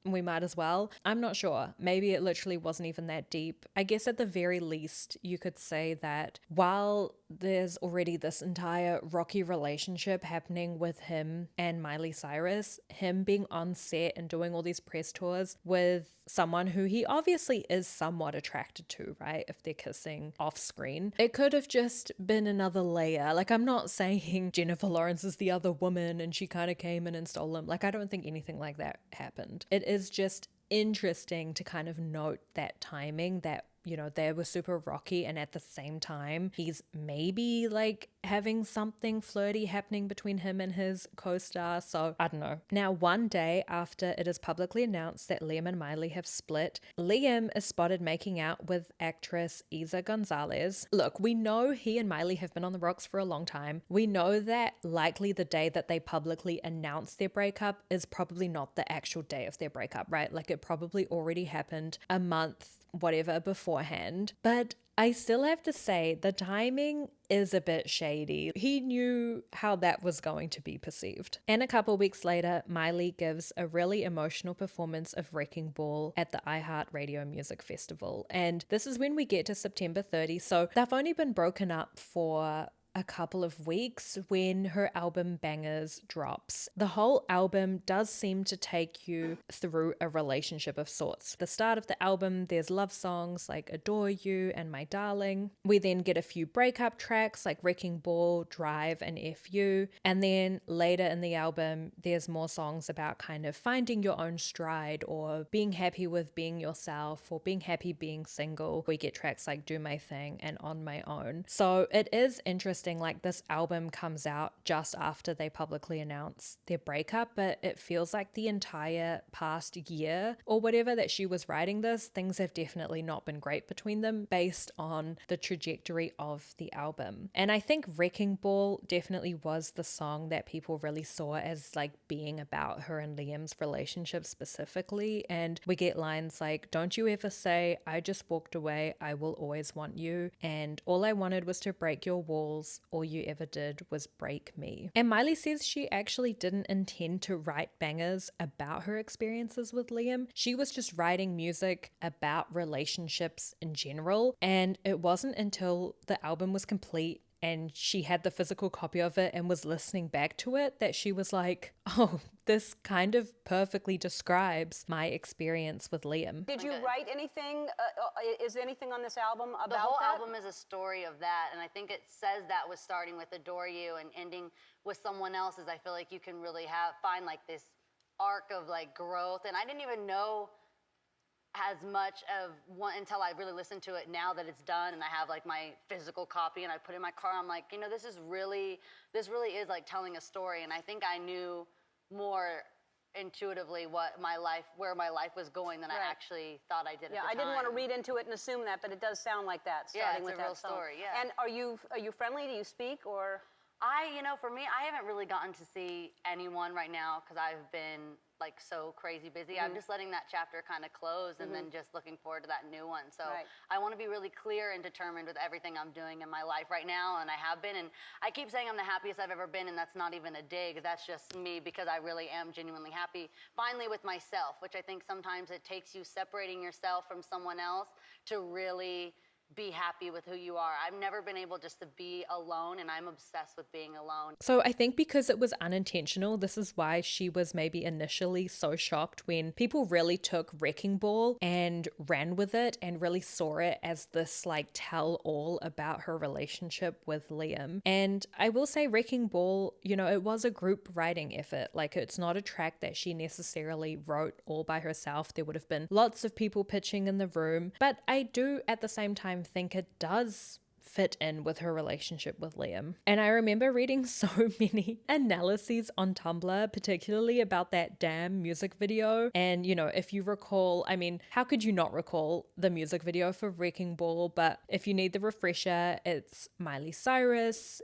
we might as well. I'm not sure. Maybe it literally wasn't even that deep. I guess at the very least, you could say that while there's already this entire rocky relationship happening with him and Miley Cyrus, him being on set and doing all these press tours with someone who he obviously is somewhat attracted to, right? If they're kissing off screen, it could have just been another layer. Like, I'm not saying Jennifer Lawrence is the other woman and she kind of came in and stole him. Like, I don't think anything like that happened. It is just interesting to kind of note that timing, that, you know, they were super rocky and at the same time he's maybe like having something flirty happening between him and his co-star. So I don't know. Now, one day after it is publicly announced that Liam and Miley have split, Liam is spotted making out with actress Eiza Gonzalez. Look, we know he and Miley have been on the rocks for a long time. We know that likely the day that they publicly announced their breakup is probably not the actual day of their breakup, right? Like it probably already happened a month, whatever, beforehand. But I still have to say the timing is a bit shady. He knew how that was going to be perceived. And a couple weeks later, Miley gives a really emotional performance of Wrecking Ball at the iHeartRadio Music Festival. And this is when we get to September 30. So they've only been broken up for a couple of weeks when her album Bangerz drops. The whole album does seem to take you through a relationship of sorts. The start of the album, there's love songs like Adore You and My Darling. We then get a few breakup tracks like Wrecking Ball, Drive, and FU. And then later in the album, there's more songs about kind of finding your own stride or being happy with being yourself or being happy being single. We get tracks like Do My Thing and On My Own. So it is interesting interesting, like this album comes out just after they publicly announce their breakup, but it feels like the entire past year or whatever that she was writing this, things have definitely not been great between them based on the trajectory of the album. And I think Wrecking Ball definitely was the song that people really saw as like being about her and Liam's relationship specifically. And we get lines like, "Don't you ever say, I just walked away, I will always want you. And all I wanted was to break your walls. All you ever did was break me." And Miley says she actually didn't intend to write bangers about her experiences with Liam. She was just writing music about relationships in general. And it wasn't until the album was complete and she had the physical copy of it and was listening back to it that she was like, oh, this kind of perfectly describes my experience with Liam. Did you write anything? Is anything on this album about that? The whole album is a story of that, and I think it says that with starting with Adore You and ending with Someone Else, is I feel like you can really find like this arc of like growth, and I didn't even know as much of one until I really listened to it now that it's done and I have like my physical copy and I put it in my car. I'm like, you know, this really is like telling a story, and I think I knew more intuitively where my life was going than I actually thought I did. Yeah, at the I didn't want to time. read into it and assume that, but it does sound like that. Yeah, Starting it's with a that real song. story. Yeah. And are you friendly? Do you speak or? For me, I haven't really gotten to see anyone right now because I've been like so crazy busy. I'm just letting that chapter kind of close and then just looking forward to that new one. So I want to be really clear and determined with everything I'm doing in my life right now, and I have been. And I keep saying I'm the happiest I've ever been, and that's not even a dig. That's just me because I really am genuinely happy. Finally with myself, which I think sometimes it takes you separating yourself from someone else to really be happy with who you are. I've never been able just to be alone, and I'm obsessed with being alone. So I think because it was unintentional, this is why she was maybe initially so shocked when people really took Wrecking Ball and ran with it and really saw it as this like tell all about her relationship with Liam. And I will say Wrecking Ball, you know, it was a group writing effort. Like it's not a track that she necessarily wrote all by herself. There would have been lots of people pitching in the room, but I do at the same time think it does fit in with her relationship with Liam. And I remember reading so many analyses on Tumblr, particularly about that damn music video. And, you know, if you recall, I mean, how could you not recall the music video for Wrecking Ball? But if you need the refresher, it's Miley Cyrus.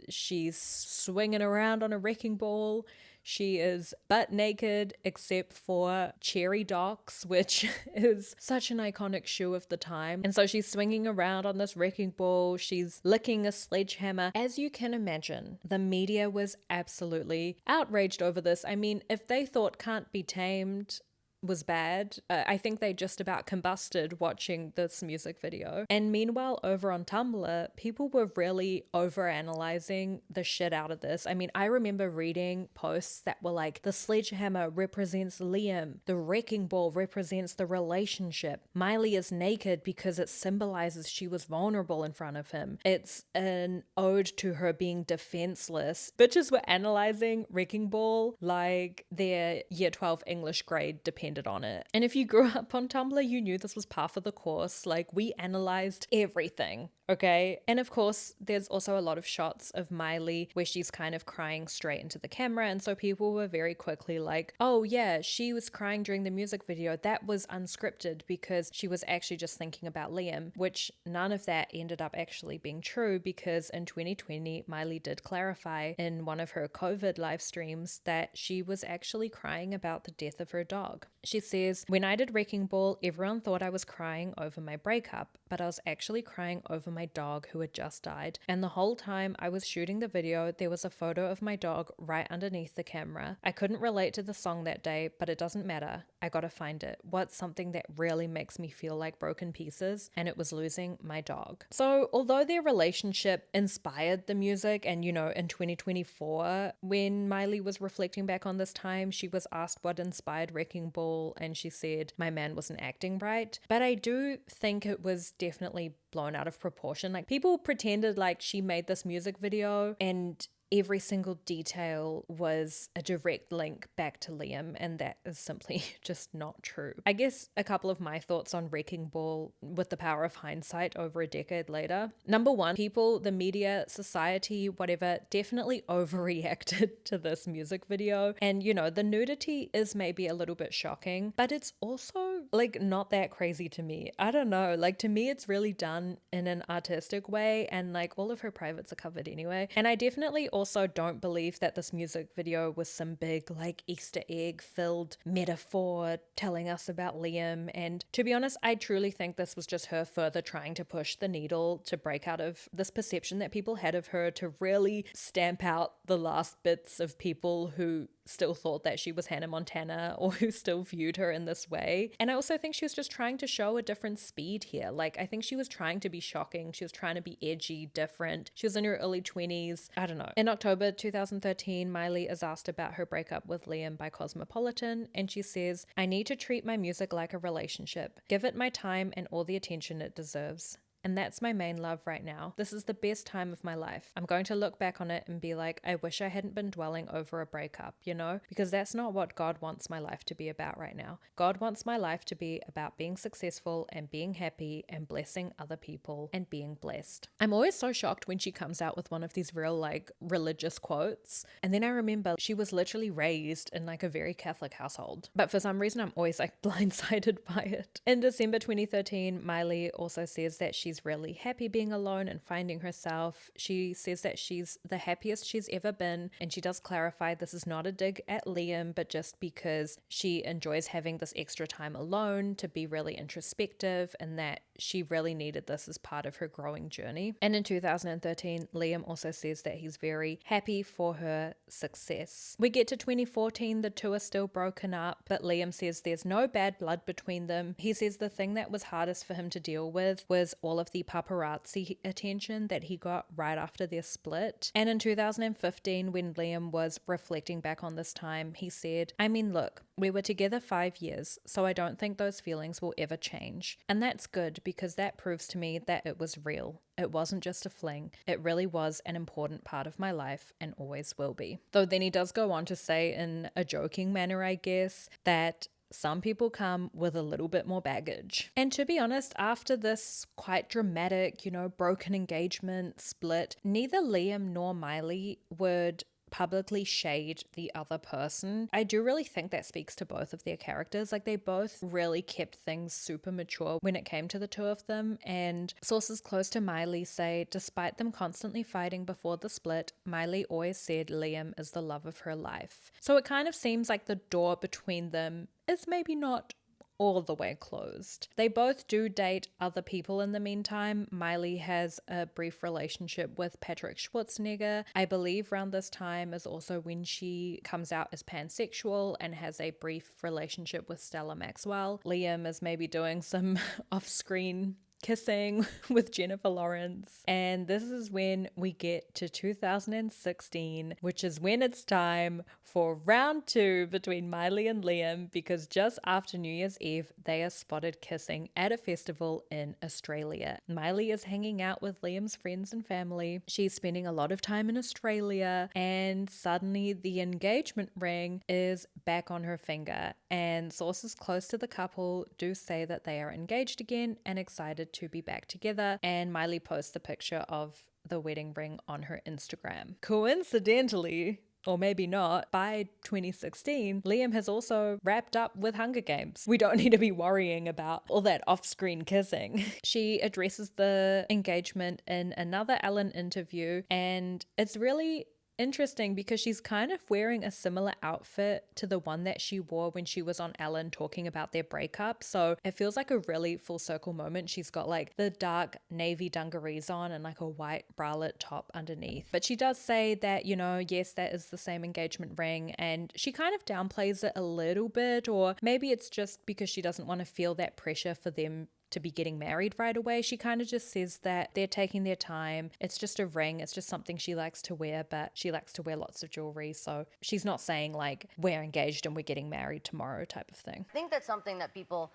She's swinging around on a wrecking ball. She is butt naked except for cherry docks, which is such an iconic shoe of the time. And so she's swinging around on this wrecking ball. She's licking a sledgehammer. As you can imagine, the media was absolutely outraged over this. I mean, if they thought Can't Be Tamed was bad, I think they just about combusted watching this music video. And meanwhile, over on Tumblr, people were really overanalyzing the shit out of this. I mean, I remember reading posts that were like, the sledgehammer represents Liam, the wrecking ball represents the relationship, Miley is naked because it symbolizes she was vulnerable in front of him, it's an ode to her being defenseless. Bitches were analyzing Wrecking Ball like their year 12 English grade depended on it. And if you grew up on Tumblr, you knew this was par for the course. Like, we analyzed everything, okay? And of course, there's also a lot of shots of Miley where she's kind of crying straight into the camera, and so people were very quickly like, oh yeah, she was crying during the music video. That was unscripted because she was actually just thinking about Liam, which none of that ended up actually being true, because in 2020, Miley did clarify in one of her COVID live streams that she was actually crying about the death of her dog. She says, when I did Wrecking Ball, everyone thought I was crying over my breakup, but I was actually crying over my dog who had just died. And the whole time I was shooting the video, there was a photo of my dog right underneath the camera. I couldn't relate to the song that day, but it doesn't matter. I gotta find it. What's something that really makes me feel like broken pieces? And it was losing my dog. So although their relationship inspired the music, and you know, in 2024, when Miley was reflecting back on this time, she was asked what inspired Wrecking Ball, and she said, my man wasn't acting right. But I do think it was definitely blown out of proportion. Like, people pretended like she made this music video and every single detail was a direct link back to Liam, and that is simply just not true. I guess a couple of my thoughts on Wrecking Ball with the power of hindsight over a decade later. Number one, people, the media, society, whatever, definitely overreacted to this music video. And you know, the nudity is maybe a little bit shocking, but it's also like not that crazy to me. I don't know, like to me it's really done in an artistic way, and like all of her privates are covered anyway. And I definitely also don't believe that this music video was some big like Easter egg filled metaphor telling us about Liam. And to be honest, I truly think this was just her further trying to push the needle to break out of this perception that people had of her, to really stamp out the last bits of people who still thought that she was Hannah Montana or who still viewed her in this way. And I also think she was just trying to show a different speed here. Like, I think she was trying to be shocking. She was trying to be edgy, different. She was in her early 20s. I don't know. In October 2013, Miley is asked about her breakup with Liam by Cosmopolitan, and she says, "I need to treat my music like a relationship. Give it my time and all the attention it deserves. And that's my main love right now. This is the best time of my life. I'm going to look back on it and be like, I wish I hadn't been dwelling over a breakup, you know? Because that's not what God wants my life to be about right now. God wants my life to be about being successful and being happy and blessing other people and being blessed." I'm always so shocked when she comes out with one of these real like religious quotes. And then I remember she was literally raised in like a very Catholic household. But for some reason, I'm always like blindsided by it. In December 2013, Miley also says that she's really happy being alone and finding herself. She says that she's the happiest she's ever been, and she does clarify this is not a dig at Liam, but just because she enjoys having this extra time alone to be really introspective, and that she really needed this as part of her growing journey. And in 2013, Liam also says that he's very happy for her success. We get to 2014, the two are still broken up, but Liam says there's no bad blood between them. He says the thing that was hardest for him to deal with was all of the paparazzi attention that he got right after their split. And in 2015, when Liam was reflecting back on this time, he said, "I mean, look, we were together 5 years, so I don't think those feelings will ever change. And that's good, because that proves to me that it was real. It wasn't just a fling. It really was an important part of my life and always will be." Though then he does go on to say, in a joking manner, I guess, that some people come with a little bit more baggage. And to be honest, after this quite dramatic, you know, broken engagement, split, neither Liam nor Miley would publicly shade the other person. I do really think that speaks to both of their characters. Like, they both really kept things super mature when it came to the two of them. And sources close to Miley say, despite them constantly fighting before the split, Miley always said Liam is the love of her life. So it kind of seems like the door between them is maybe not all the way closed. They both do date other people in the meantime. Miley has a brief relationship with Patrick Schwarzenegger. I believe around this time is also when she comes out as pansexual and has a brief relationship with Stella Maxwell. Liam is maybe doing some off-screen kissing with Jennifer Lawrence. And this is when we get to 2016, which is when it's time for round 2 between Miley and Liam, because just after New Year's Eve, they are spotted kissing at a festival in Australia. Miley is hanging out with Liam's friends and family. She's spending a lot of time in Australia, and suddenly the engagement ring is back on her finger. And sources close to the couple do say that they are engaged again and excited to be back together. And Miley posts a picture of the wedding ring on her Instagram. Coincidentally, or maybe not, by 2016, Liam has also wrapped up with Hunger Games. We don't need to be worrying about all that off-screen kissing. She addresses the engagement in another Ellen interview, and it's really interesting because she's kind of wearing a similar outfit to the one that she wore when she was on Ellen talking about their breakup. So it feels like a really full circle moment. She's got like the dark navy dungarees on and like a white bralette top underneath. But she does say that, you know, yes, that is the same engagement ring, and she kind of downplays it a little bit, or maybe it's just because she doesn't want to feel that pressure for them to be getting married right away. She kind of just says that they're taking their time. It's just a ring. It's just something she likes to wear, but she likes to wear lots of jewelry. So she's not saying like we're engaged and we're getting married tomorrow type of thing. I think that's something that people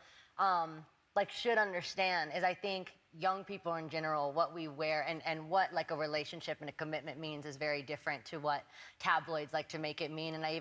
like should understand is I think young people in general, what we wear and what like a relationship and a commitment means is very different to what tabloids like to make it mean. And I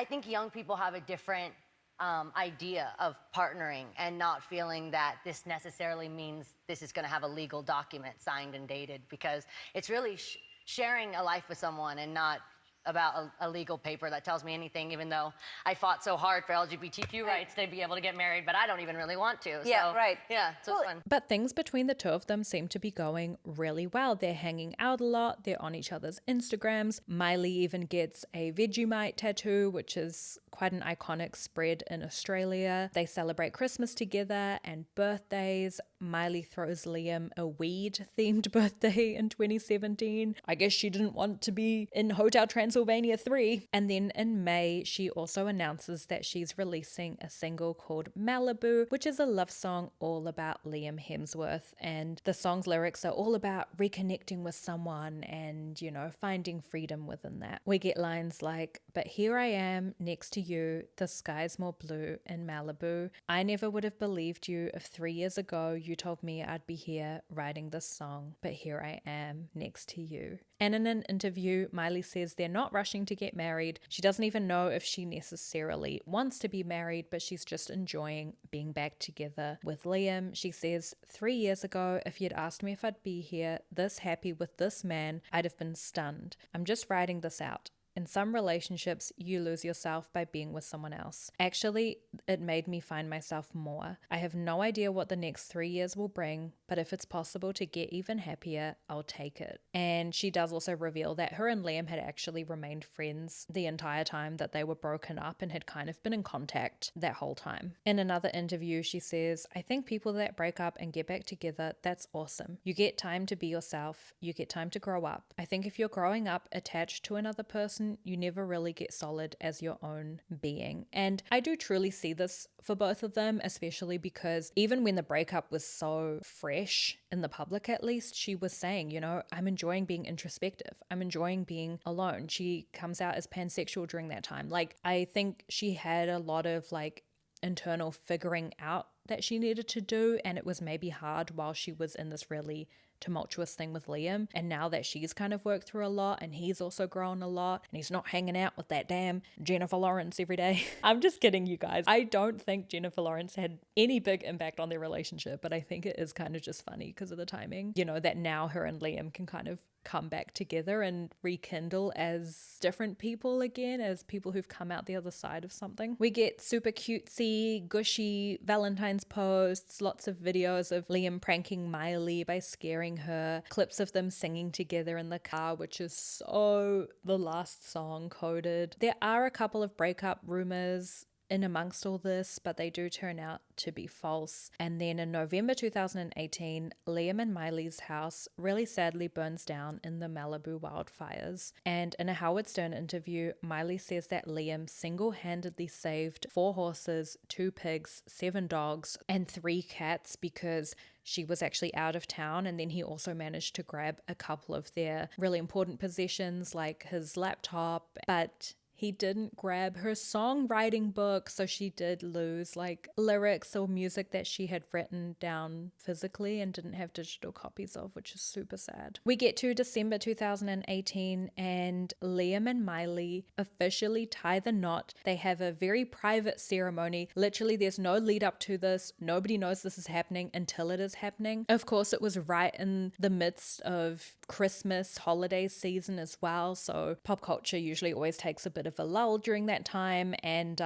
think young people have a different idea of partnering and not feeling that this necessarily means this is going to have a legal document signed and dated, because it's really sharing a life with someone and not about a legal paper that tells me anything, even though I fought so hard for LGBTQ rights to be able to get married, but I don't even really want to. Yeah, so, right. Yeah, so it's fun. But things between the two of them seem to be going really well. They're hanging out a lot. They're on each other's Instagrams. Miley even gets a Vegemite tattoo, which is quite an iconic spread in Australia. They celebrate Christmas together and birthdays. Miley throws Liam a weed-themed birthday in 2017. I guess she didn't want to be in Hotel Transylvania 3. And then in May, she also announces that she's releasing a single called Malibu, which is a love song all about Liam Hemsworth. And the song's lyrics are all about reconnecting with someone and, you know, finding freedom within that. We get lines like, "But here I am next to you, the sky's more blue in Malibu. I never would have believed you if 3 years ago you told me I'd be here writing this song, but here I am next to you." And in an interview, Miley says they're not rushing to get married. She doesn't even know if she necessarily wants to be married, but she's just enjoying being back together with Liam. She says, 3 years ago, if you'd asked me if I'd be here this happy with this man, I'd have been stunned. I'm just writing this out. In some relationships, you lose yourself by being with someone else. Actually, it made me find myself more. I have no idea what the next 3 years will bring, but if it's possible to get even happier, I'll take it. And she does also reveal that her and Liam had actually remained friends the entire time that they were broken up and had kind of been in contact that whole time. In another interview, she says, I think people that break up and get back together, that's awesome. You get time to be yourself. You get time to grow up. I think if you're growing up attached to another person, you never really get solid as your own being. And I do truly see this for both of them, especially because even when the breakup was so fresh in the public, at least, she was saying, you know, I'm enjoying being introspective. I'm enjoying being alone. She comes out as pansexual during that time. Like, I think she had a lot of like internal figuring out that she needed to do, and it was maybe hard while she was in this really tumultuous thing with Liam. And now that she's kind of worked through a lot and he's also grown a lot and he's not hanging out with that damn Jennifer Lawrence every day. I'm just kidding, you guys. I don't think Jennifer Lawrence had any big impact on their relationship, but I think it is kind of just funny because of the timing, you know, that now her and Liam can kind of come back together and rekindle as different people again, as people who've come out the other side of something. We get super cutesy, gushy Valentine's posts, lots of videos of Liam pranking Miley by scaring her, clips of them singing together in the car, which is so The Last Song coded. There are a couple of breakup rumors in amongst all this, but they do turn out to be false. And then in November 2018, Liam and Miley's house really sadly burns down in the Malibu wildfires. And in a Howard Stern interview, Miley says that Liam single-handedly saved 4 horses, 2 pigs, 7 dogs, and 3 cats because she was actually out of town, and then he also managed to grab a couple of their really important possessions like his laptop, but he didn't grab her songwriting book, so she did lose like lyrics or music that she had written down physically and didn't have digital copies of, which is super sad. We get to December 2018 and Liam and Miley officially tie the knot. They have a very private ceremony. Literally, there's no lead up to this. Nobody knows this is happening until it is happening. Of course, it was right in the midst of Christmas holiday season as well, so pop culture usually always takes a bit of a lull during that time, and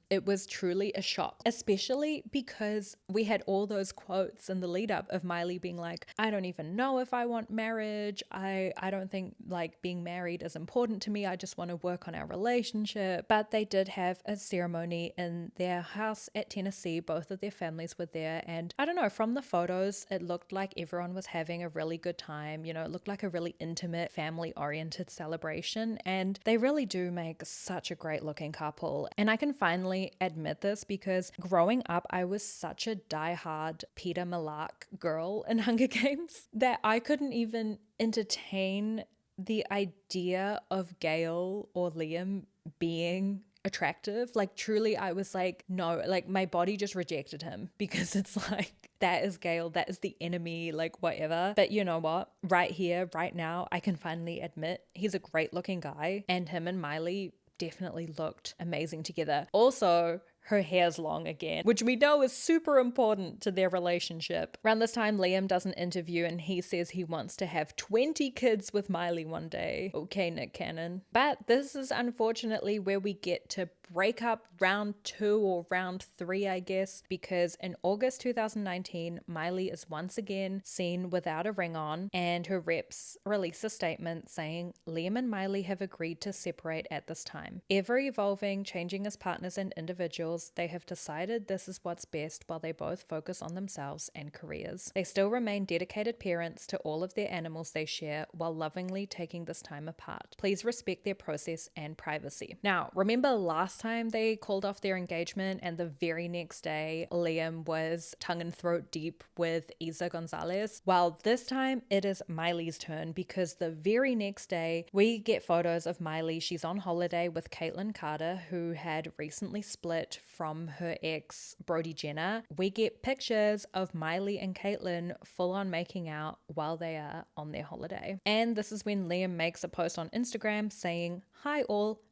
it was truly a shock, especially because we had all those quotes in the lead up of Miley being like, I don't even know if I want marriage, I don't think like being married is important to me, I just want to work on our relationship. But they did have a ceremony in their house at Tennessee. Both of their families were there, and I don't know, from the photos it looked like everyone was having a really good time. You know, it looked like a really intimate, family oriented celebration, and they really do make such a great looking couple. And I can finally admit this because growing up I was such a diehard Peter Millark girl in Hunger Games that I couldn't even entertain the idea of Gale or Liam being attractive. Like truly I was like, no, like my body just rejected him because it's like, that is Gale, that is the enemy, like whatever. But you know what? Right here, right now, I can finally admit he's a great looking guy, and him and Miley definitely looked amazing together. Also, her hair's long again, which we know is super important to their relationship. Around this time, Liam does an interview and he says he wants to have 20 kids with Miley one day. Okay, Nick Cannon. But this is unfortunately where we get to break up round 2 or round 3, I guess, because in August 2019, Miley is once again seen without a ring on, and her reps release a statement saying Liam and Miley have agreed to separate at this time. Ever evolving, changing as partners and individuals, they have decided this is what's best while they both focus on themselves and careers. They still remain dedicated parents to all of their animals they share while lovingly taking this time apart. Please respect their process and privacy. Now, remember last time they called off their engagement and the very next day Liam was tongue and throat deep with Isa Gonzalez? Well, this time it is Miley's turn, because the very next day we get photos of Miley. She's on holiday with Caitlyn Carter, who had recently split from her ex Brody Jenner. We get pictures of Miley and Caitlyn full on making out while they are on their holiday. And this is when Liam makes a post on Instagram saying, "Hi all,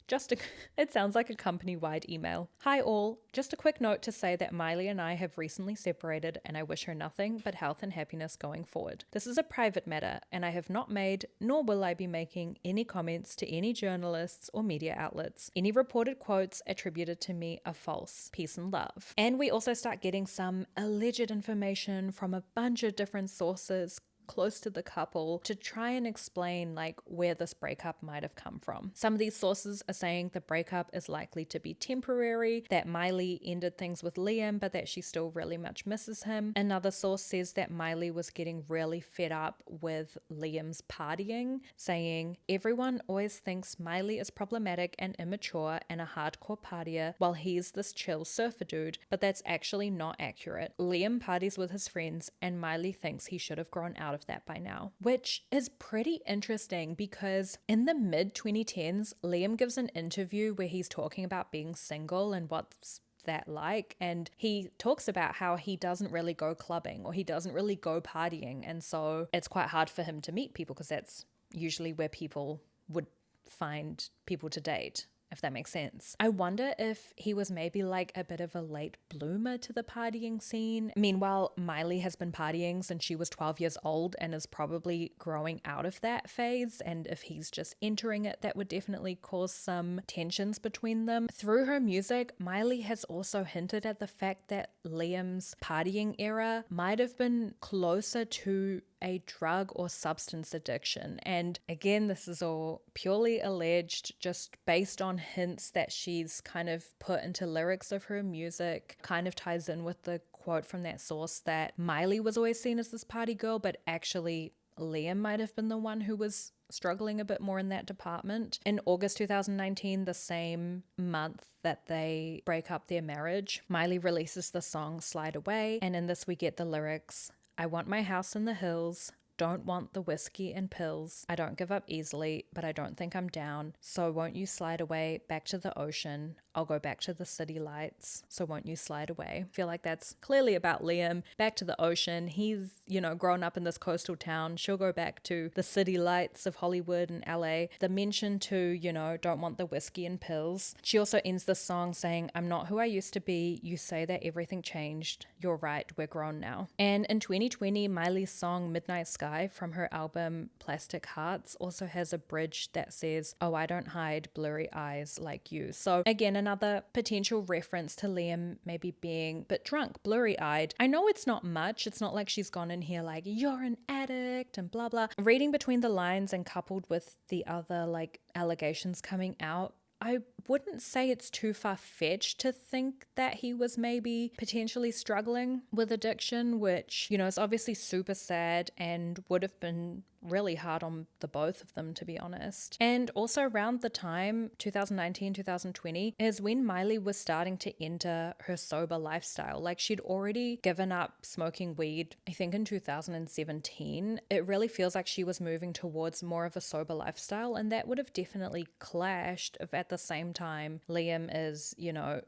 it sounds like a company-wide email. Hi all, just a quick note to say that Miley and I have recently separated and I wish her nothing but health and happiness going forward. This is a private matter and I have not made, nor will I be making, any comments to any journalists or media outlets. Any reported quotes attributed to me are false. Peace and love." And we also start getting some alleged information from a bunch of different sources close to the couple to try and explain like where this breakup might have come from. Some of these sources are saying the breakup is likely to be temporary, that Miley ended things with Liam but that she still really much misses him. Another source says that Miley was getting really fed up with Liam's partying, saying everyone always thinks Miley is problematic and immature and a hardcore partier while he's this chill surfer dude, but that's actually not accurate. Liam parties with his friends and Miley thinks he should have grown out of that by now, which is pretty interesting because in the mid 2010s, Liam gives an interview where he's talking about being single and what's that like, and he talks about how he doesn't really go clubbing or he doesn't really go partying, and so it's quite hard for him to meet people because that's usually where people would find people to date, if that makes sense. I wonder if he was maybe like a bit of a late bloomer to the partying scene. Meanwhile, Miley has been partying since she was 12 years old and is probably growing out of that phase, and if he's just entering it, that would definitely cause some tensions between them. Through her music, Miley has also hinted at the fact that Liam's partying era might have been closer to a drug or substance addiction. And again, this is all purely alleged, just based on hints that she's kind of put into lyrics of her music. Kind of ties in with the quote from that source that Miley was always seen as this party girl, but actually Liam might have been the one who was struggling a bit more in that department. In August 2019, the same month that they break up their marriage, Miley releases the song Slide Away, and in this we get the lyrics, "I want my house in the hills, don't want the whiskey and pills. I don't give up easily, but I don't think I'm down. So won't you slide away back to the ocean? I'll go back to the city lights. So won't you slide away?" I feel like that's clearly about Liam. Back to the ocean. He's, grown up in this coastal town. She'll go back to the city lights of Hollywood and LA. The mention to, don't want the whiskey and pills. She also ends the song saying, "I'm not who I used to be. You say that everything changed. You're right, we're grown now." And in 2020, Miley's song Midnight Sky from her album Plastic Hearts also has a bridge that says, "Oh, I don't hide blurry eyes like you." So again, another potential reference to Liam maybe being a bit drunk, blurry-eyed. I know it's not much. It's not like she's gone in here like, "You're an addict," and blah, blah. Reading between the lines and coupled with the other allegations coming out, I wouldn't say it's too far-fetched to think that he was maybe potentially struggling with addiction, which, is obviously super sad and would have been really hard on the both of them, to be honest. And also around the time, 2019, 2020, is when Miley was starting to enter her sober lifestyle. She'd already given up smoking weed, I think in 2017. It really feels like she was moving towards more of a sober lifestyle, and that would have definitely clashed if at the same same time, Liam is,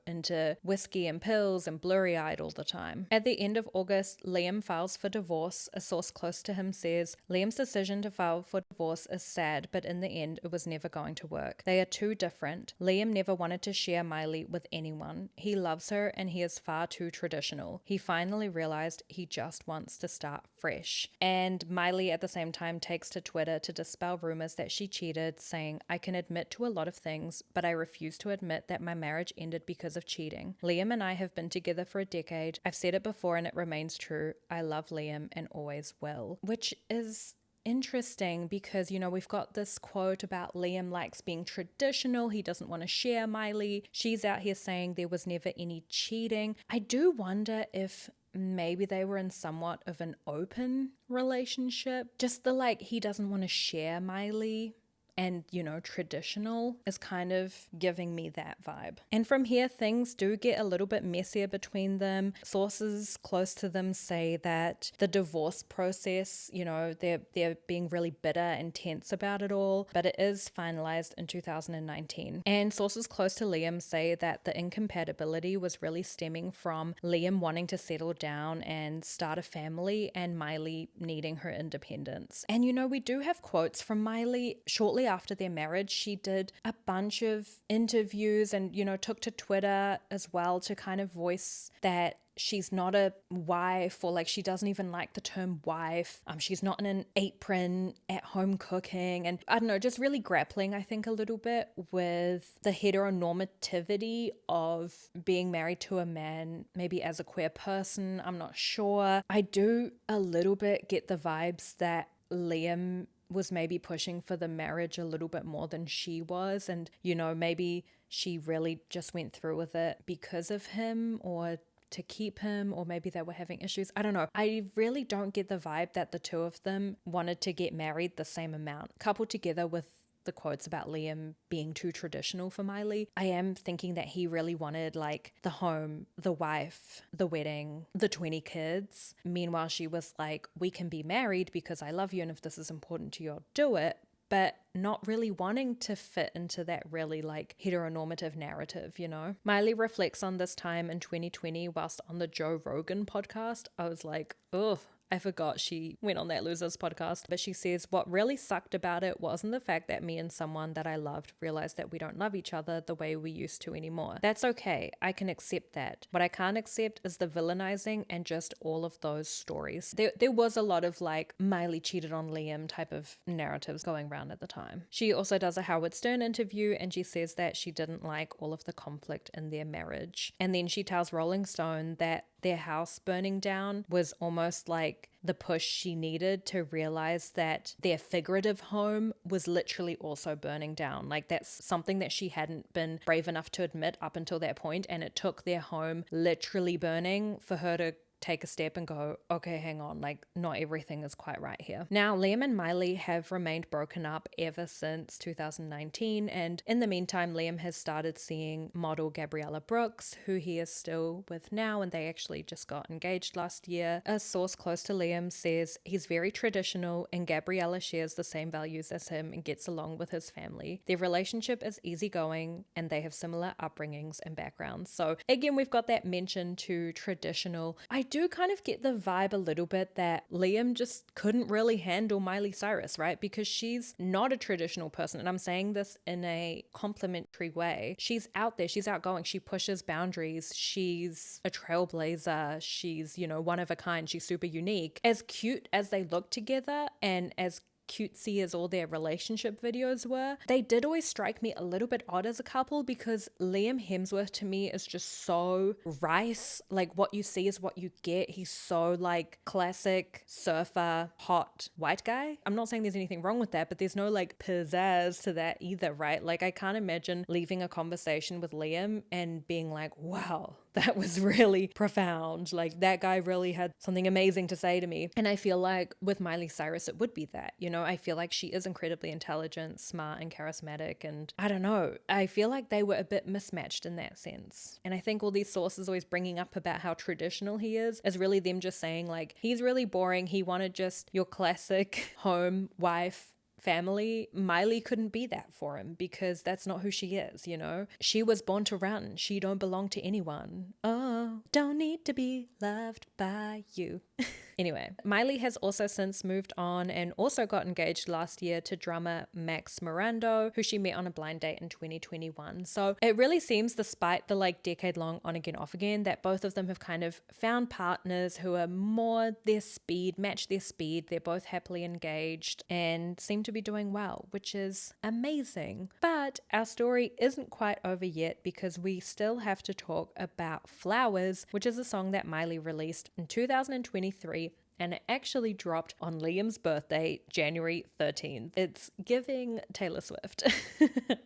into whiskey and pills and blurry-eyed all the time. At the end of August, Liam files for divorce. A source close to him says, Liam's decision to file for divorce is sad, but in the end, it was never going to work. They are too different. Liam never wanted to share Miley with anyone. He loves her and he is far too traditional. He finally realized he just wants to start fresh. And Miley at the same time takes to Twitter to dispel rumors that she cheated, saying, I can admit to a lot of things, but I refuse to admit that my marriage ended because of cheating. Liam and I have been together for a decade. I've said it before and it remains true. I love Liam and always will. Which is interesting because, we've got this quote about Liam likes being traditional. He doesn't want to share Miley. She's out here saying there was never any cheating. I do wonder if maybe they were in somewhat of an open relationship. Just the he doesn't want to share Miley and, traditional is kind of giving me that vibe. And from here, things do get a little bit messier between them. Sources close to them say that the divorce process, they're being really bitter and tense about it all, but it is finalized in 2019. And sources close to Liam say that the incompatibility was really stemming from Liam wanting to settle down and start a family and Miley needing her independence. And, we do have quotes from Miley shortly after their marriage. She did a bunch of interviews and, took to Twitter as well to kind of voice that she's not a wife, or she doesn't even like the term wife. She's not in an apron at home cooking. And I don't know, just really grappling, I think, a little bit with the heteronormativity of being married to a man, maybe as a queer person. I'm not sure. I do a little bit get the vibes that Liam was maybe pushing for the marriage a little bit more than she was. And, maybe she really just went through with it because of him or to keep him, or maybe they were having issues. I don't know. I really don't get the vibe that the two of them wanted to get married the same amount. Coupled together with the quotes about Liam being too traditional for Miley, I am thinking that he really wanted the home, the wife, the wedding, the 20 kids. Meanwhile, she was like, we can be married because I love you, and if this is important to you, I'll do it. But not really wanting to fit into that really heteronormative narrative, Miley reflects on this time in 2020 whilst on the Joe Rogan podcast. I was like, ugh, I forgot she went on that Losers podcast. But she says, what really sucked about it wasn't the fact that me and someone that I loved realized that we don't love each other the way we used to anymore. That's okay. I can accept that. What I can't accept is the villainizing and just all of those stories. There was a lot of Miley cheated on Liam type of narratives going around at the time. She also does a Howard Stern interview and she says that she didn't like all of the conflict in their marriage. And then she tells Rolling Stone that their house burning down was almost like the push she needed to realize that their figurative home was literally also burning down. That's something that she hadn't been brave enough to admit up until that point, and it took their home literally burning for her to take a step and go, okay, hang on, not everything is quite right here. Now, Liam and Miley have remained broken up ever since 2019, and in the meantime, Liam has started seeing model Gabriella Brooks, who he is still with now, and they actually just got engaged last year. A source close to Liam says he's very traditional, and Gabriella shares the same values as him and gets along with his family. Their relationship is easygoing, and they have similar upbringings and backgrounds. So again, we've got that mention to traditional. I do kind of get the vibe a little bit that Liam just couldn't really handle Miley Cyrus, right? Because she's not a traditional person. And I'm saying this in a complimentary way. She's out there. She's outgoing. She pushes boundaries. She's a trailblazer. She's, one of a kind. She's super unique. As cute as they look together and as cutesy as all their relationship videos were, they did always strike me a little bit odd as a couple because Liam Hemsworth to me is just so rice. What you see is what you get. He's so classic surfer, hot white guy. I'm not saying there's anything wrong with that, but there's no pizzazz to that either, right? I can't imagine leaving a conversation with Liam and being like, wow, that was really profound. That guy really had something amazing to say to me. And I feel like with Miley Cyrus, it would be that, I feel like she is incredibly intelligent, smart, and charismatic. And I don't know, I feel like they were a bit mismatched in that sense. And I think all these sources always bringing up about how traditional he is really them just saying he's really boring. He wanted just your classic home, wife, family, Miley couldn't be that for him because that's not who she is, you know? She was born to run. She don't belong to anyone. Oh, don't need to be loved by you. Anyway, Miley has also since moved on and also got engaged last year to drummer Max Morando, who she met on a blind date in 2021. So it really seems, despite the like decade-long on again, off again, that both of them have kind of found partners who are more their speed, match their speed. They're both happily engaged and seem to be doing well, which is amazing. But our story isn't quite over yet because we still have to talk about Flowers, which is a song that Miley released in 2023 and it actually dropped on Liam's birthday, January 13th. It's giving Taylor Swift.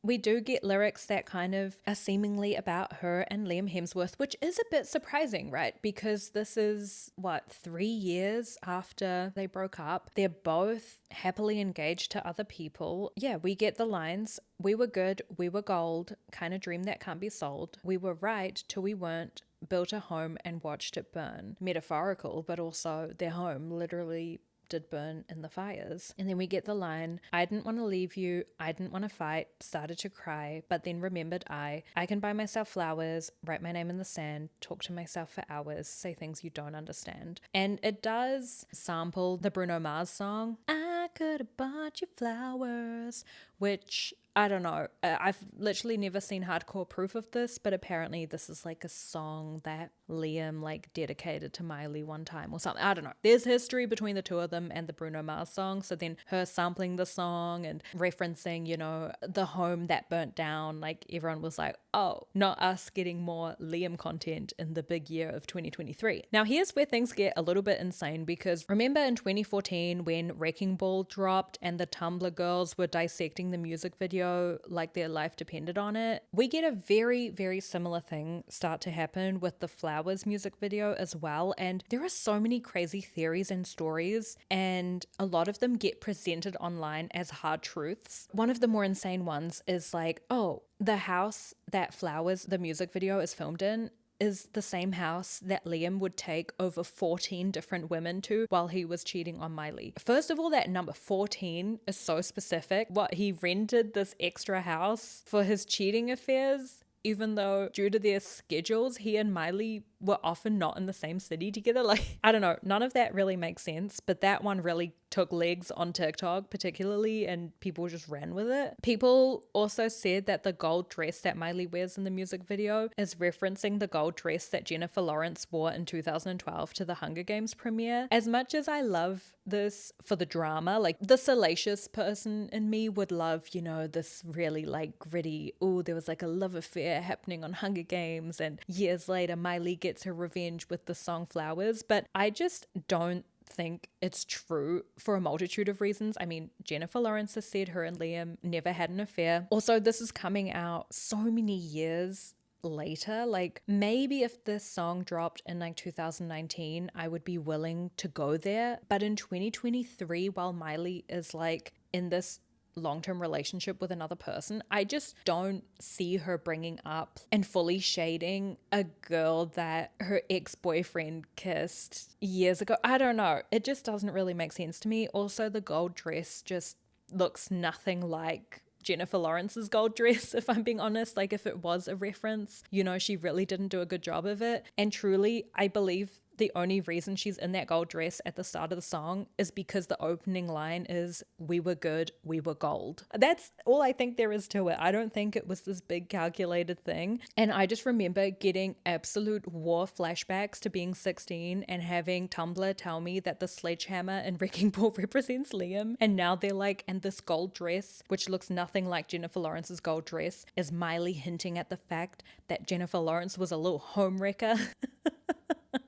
We do get lyrics that kind of are seemingly about her and Liam Hemsworth, which is a bit surprising, right? Because this is, 3 years after they broke up. They're both happily engaged to other people. Yeah, we get the lines, "We were good, we were gold, kind of dream that can't be sold. We were right till we weren't, built a home and watched it burn." Metaphorical, but also their home literally did burn in the fires. And then we get the line, "I didn't want to leave you, I didn't want to fight, started to cry, but then remembered I can buy myself flowers, write my name in the sand, talk to myself for hours, say things you don't understand." And it does sample the Bruno Mars song, "I could have bought you flowers," which I don't know. I've literally never seen hardcore proof of this, but apparently this is like a song that Liam like dedicated to Miley one time or something. I don't know. There's history between the two of them and the Bruno Mars song. So then her sampling the song and referencing, you know, the home that burnt down, like everyone was like, oh, not us getting more Liam content in the big year of 2023. Now here's where things get a little bit insane because remember in 2014 when Wrecking Ball dropped and the Tumblr girls were dissecting the music video like their life depended on it? We get a very, very similar thing start to happen with the Flowers music video as well. And there are so many crazy theories and stories, and a lot of them get presented online as hard truths. One of the more insane ones is like, oh, the house that Flowers, the music video, is filmed in is the same house that Liam would take over 14 different women to while he was cheating on Miley. First of all, that number 14 is so specific. What, he rented this extra house for his cheating affairs, even though due to their schedules, he and Miley were often not in the same city together? Like, I don't know, none of that really makes sense, but that one really took legs on TikTok particularly, and people just ran with it. People also said that the gold dress that Miley wears in the music video is referencing the gold dress that Jennifer Lawrence wore in 2012 to the Hunger Games premiere. As much as I love this for the drama, like the salacious person in me would love, you know, this really like gritty, oh, there was like a love affair happening on Hunger Games and years later Miley gets her revenge with the song Flowers, but I just don't think it's true for a multitude of reasons. I mean, Jennifer Lawrence has said her and Liam never had an affair. Also, this is coming out so many years later. Like, maybe if this song dropped in like 2019, I would be willing to go there. But in 2023, while Miley is like in this long-term relationship with another person, I just don't see her bringing up and fully shading a girl that her ex-boyfriend kissed years ago. I don't know. It just doesn't really make sense to me. Also, the gold dress just looks nothing like Jennifer Lawrence's gold dress, if I'm being honest. Like, if it was a reference, you know, she really didn't do a good job of it. And truly, I believe the only reason she's in that gold dress at the start of the song is because the opening line is, "We were good, we were gold." That's all I think there is to it. I don't think it was this big calculated thing. And I just remember getting absolute war flashbacks to being 16 and having Tumblr tell me that the sledgehammer in Wrecking Ball represents Liam. And now they're like, and this gold dress, which looks nothing like Jennifer Lawrence's gold dress, is Miley hinting at the fact that Jennifer Lawrence was a little homewrecker.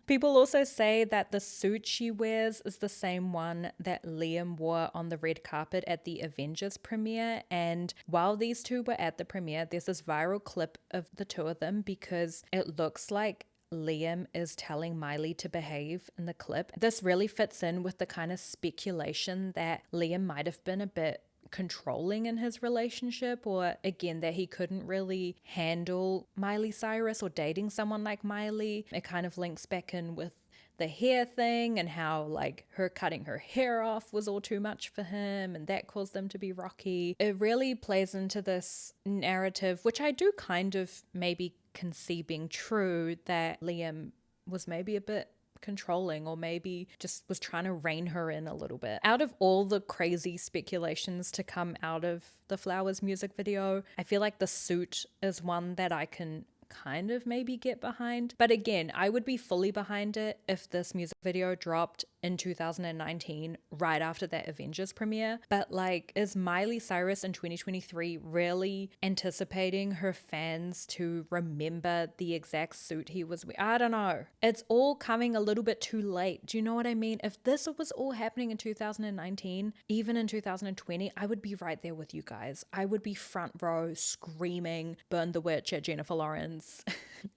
People also say that the suit she wears is the same one that Liam wore on the red carpet at the Bangerz premiere. And while these two were at the premiere, there's this viral clip of the two of them because it looks like Liam is telling Miley to behave in the clip. This really fits in with the kind of speculation that Liam might have been a bit controlling in his relationship, or again that he couldn't really handle Miley Cyrus or dating someone like Miley. It kind of links back in with the hair thing and how like her cutting her hair off was all too much for him and that caused them to be rocky. It really plays into this narrative, which I do kind of maybe conceive being true, that Liam was maybe a bit controlling or maybe just was trying to rein her in a little bit. Out of all the crazy speculations to come out of the Flowers music video, I feel like the suit is one that I can kind of maybe get behind. But again, I would be fully behind it if this music video dropped in 2019 right after that Avengers premiere. But like, is Miley Cyrus in 2023 really anticipating her fans to remember the exact suit he was wearing? I don't know. It's all coming a little bit too late. Do you know what I mean? If this was all happening in 2019, even in 2020, I would be right there with you guys. I would be front row screaming "Burn the Witch" at Jennifer Lawrence,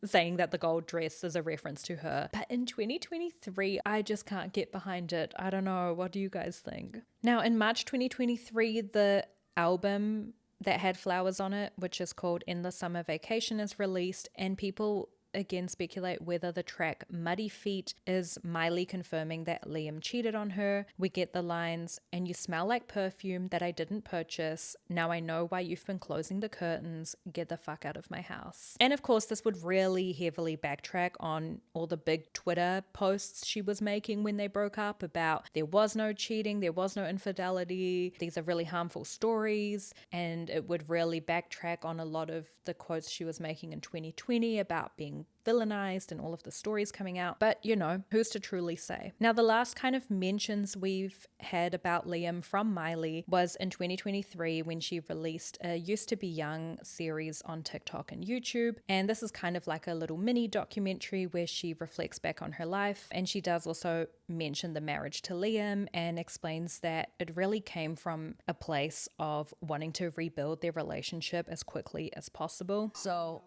saying that the gold dress is a reference to her. But in 2023, I just can't get behind it. I don't know. What do you guys think? Now, in March 2023, the album that had Flowers on it, which is called Endless Summer Vacation, is released, and people again speculate whether the track Muddy Feet is Miley confirming that Liam cheated on her. We get the lines, "And you smell like perfume that I didn't purchase. Now I know why you've been closing the curtains. Get the fuck out of my house." And of course, this would really heavily backtrack on all the big Twitter posts she was making when they broke up about there was no cheating, there was no infidelity, these are really harmful stories. And it would really backtrack on a lot of the quotes she was making in 2020 about being villainized and all of the stories coming out. But you know, who's to truly say? Now, the last kind of mentions we've had about Liam from Miley was in 2023 when she released a Used to Be Young series on TikTok and YouTube. And this is kind of like a little mini documentary where she reflects back on her life. And she does also mention the marriage to Liam and explains that it really came from a place of wanting to rebuild their relationship as quickly as possible. So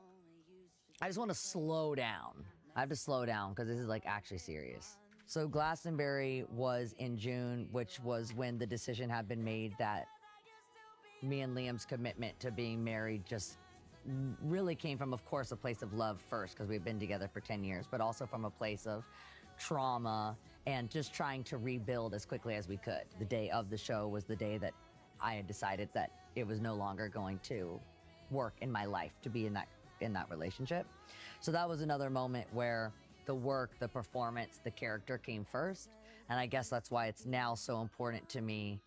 I just want to slow down. I have to slow down because this is like actually serious. So Glastonbury was in June, which was when the decision had been made that me and Liam's commitment to being married just really came from, of course, a place of love first, because we've been together for 10 years, but also from a place of trauma and just trying to rebuild as quickly as we could. The day of the show was the day that I had decided that it was no longer going to work in my life to be in that relationship. So that was another moment where the work, the performance, the character came first. And I guess that's why it's now so important to me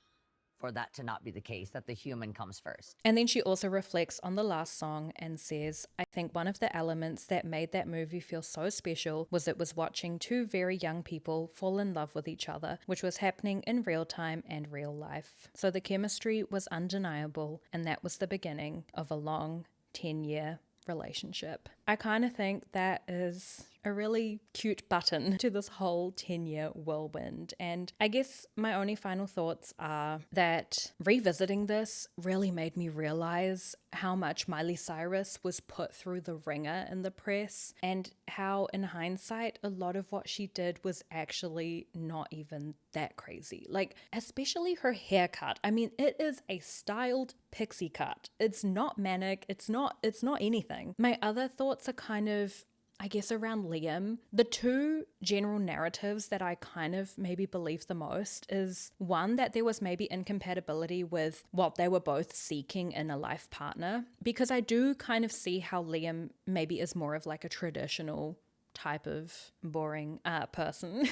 for that to not be the case, that the human comes first. And then she also reflects on the last song and says, "I think one of the elements that made that movie feel so special was it was watching two very young people fall in love with each other, which was happening in real time and real life. So the chemistry was undeniable, and that was the beginning of a long 10-year relationship." I kind of think that is a really cute button to this whole 10-year whirlwind. And I guess my only final thoughts are that revisiting this really made me realize how much Miley Cyrus was put through the ringer in the press, and how in hindsight a lot of what she did was actually not even that crazy. Like, especially her haircut. I mean, it is a styled pixie cut. It's not manic. It's not anything. My other thoughts are kind of, I guess, around Liam. The two general narratives that I kind of maybe believe the most is, one, that there was maybe incompatibility with what they were both seeking in a life partner, because I do kind of see how Liam maybe is more of like a traditional type of boring person.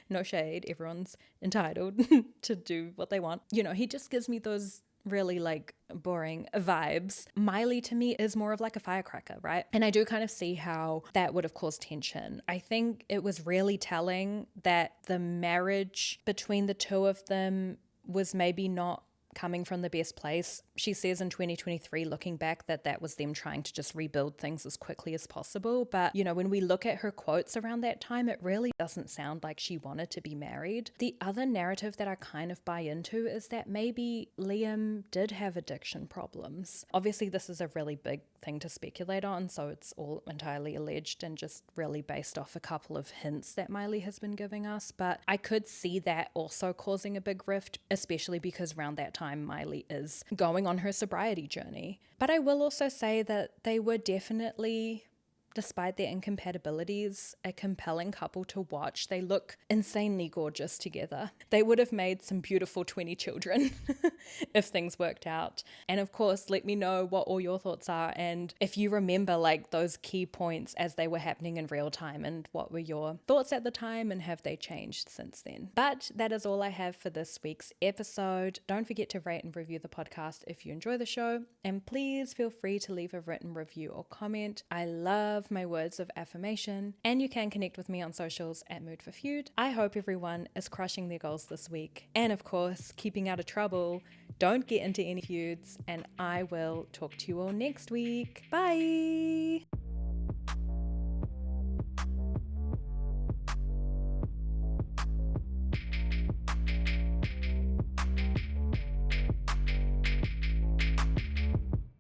No shade, everyone's entitled to do what they want. You know, he just gives me those really like boring vibes. Miley to me is more of like a firecracker, right? And I do kind of see how that would have caused tension. I think it was really telling that the marriage between the two of them was maybe not coming from the best place. She says in 2023, looking back, that was them trying to just rebuild things as quickly as possible. But, you know, when we look at her quotes around that time, it really doesn't sound like she wanted to be married. The other narrative that I kind of buy into is that maybe Liam did have addiction problems. Obviously, this is a really big thing to speculate on, so it's all entirely alleged and just really based off a couple of hints that Miley has been giving us. But I could see that also causing a big rift, especially because around that time Miley is going on her sobriety journey. But I will also say that they were definitely despite their incompatibilities, a compelling couple to watch. They look insanely gorgeous together. They would have made some beautiful 20 children if things worked out. And of course, let me know what all your thoughts are and if you remember like those key points as they were happening in real time and what were your thoughts at the time and have they changed since then. But that is all I have for this week's episode. Don't forget to rate and review the podcast if you enjoy the show, and please feel free to leave a written review or comment. I love my words of affirmation, and you can connect with me on socials at Mood for Feud. I hope everyone is crushing their goals this week, and of course, keeping out of trouble. Don't get into any feuds, and I will talk to you all next week. Bye!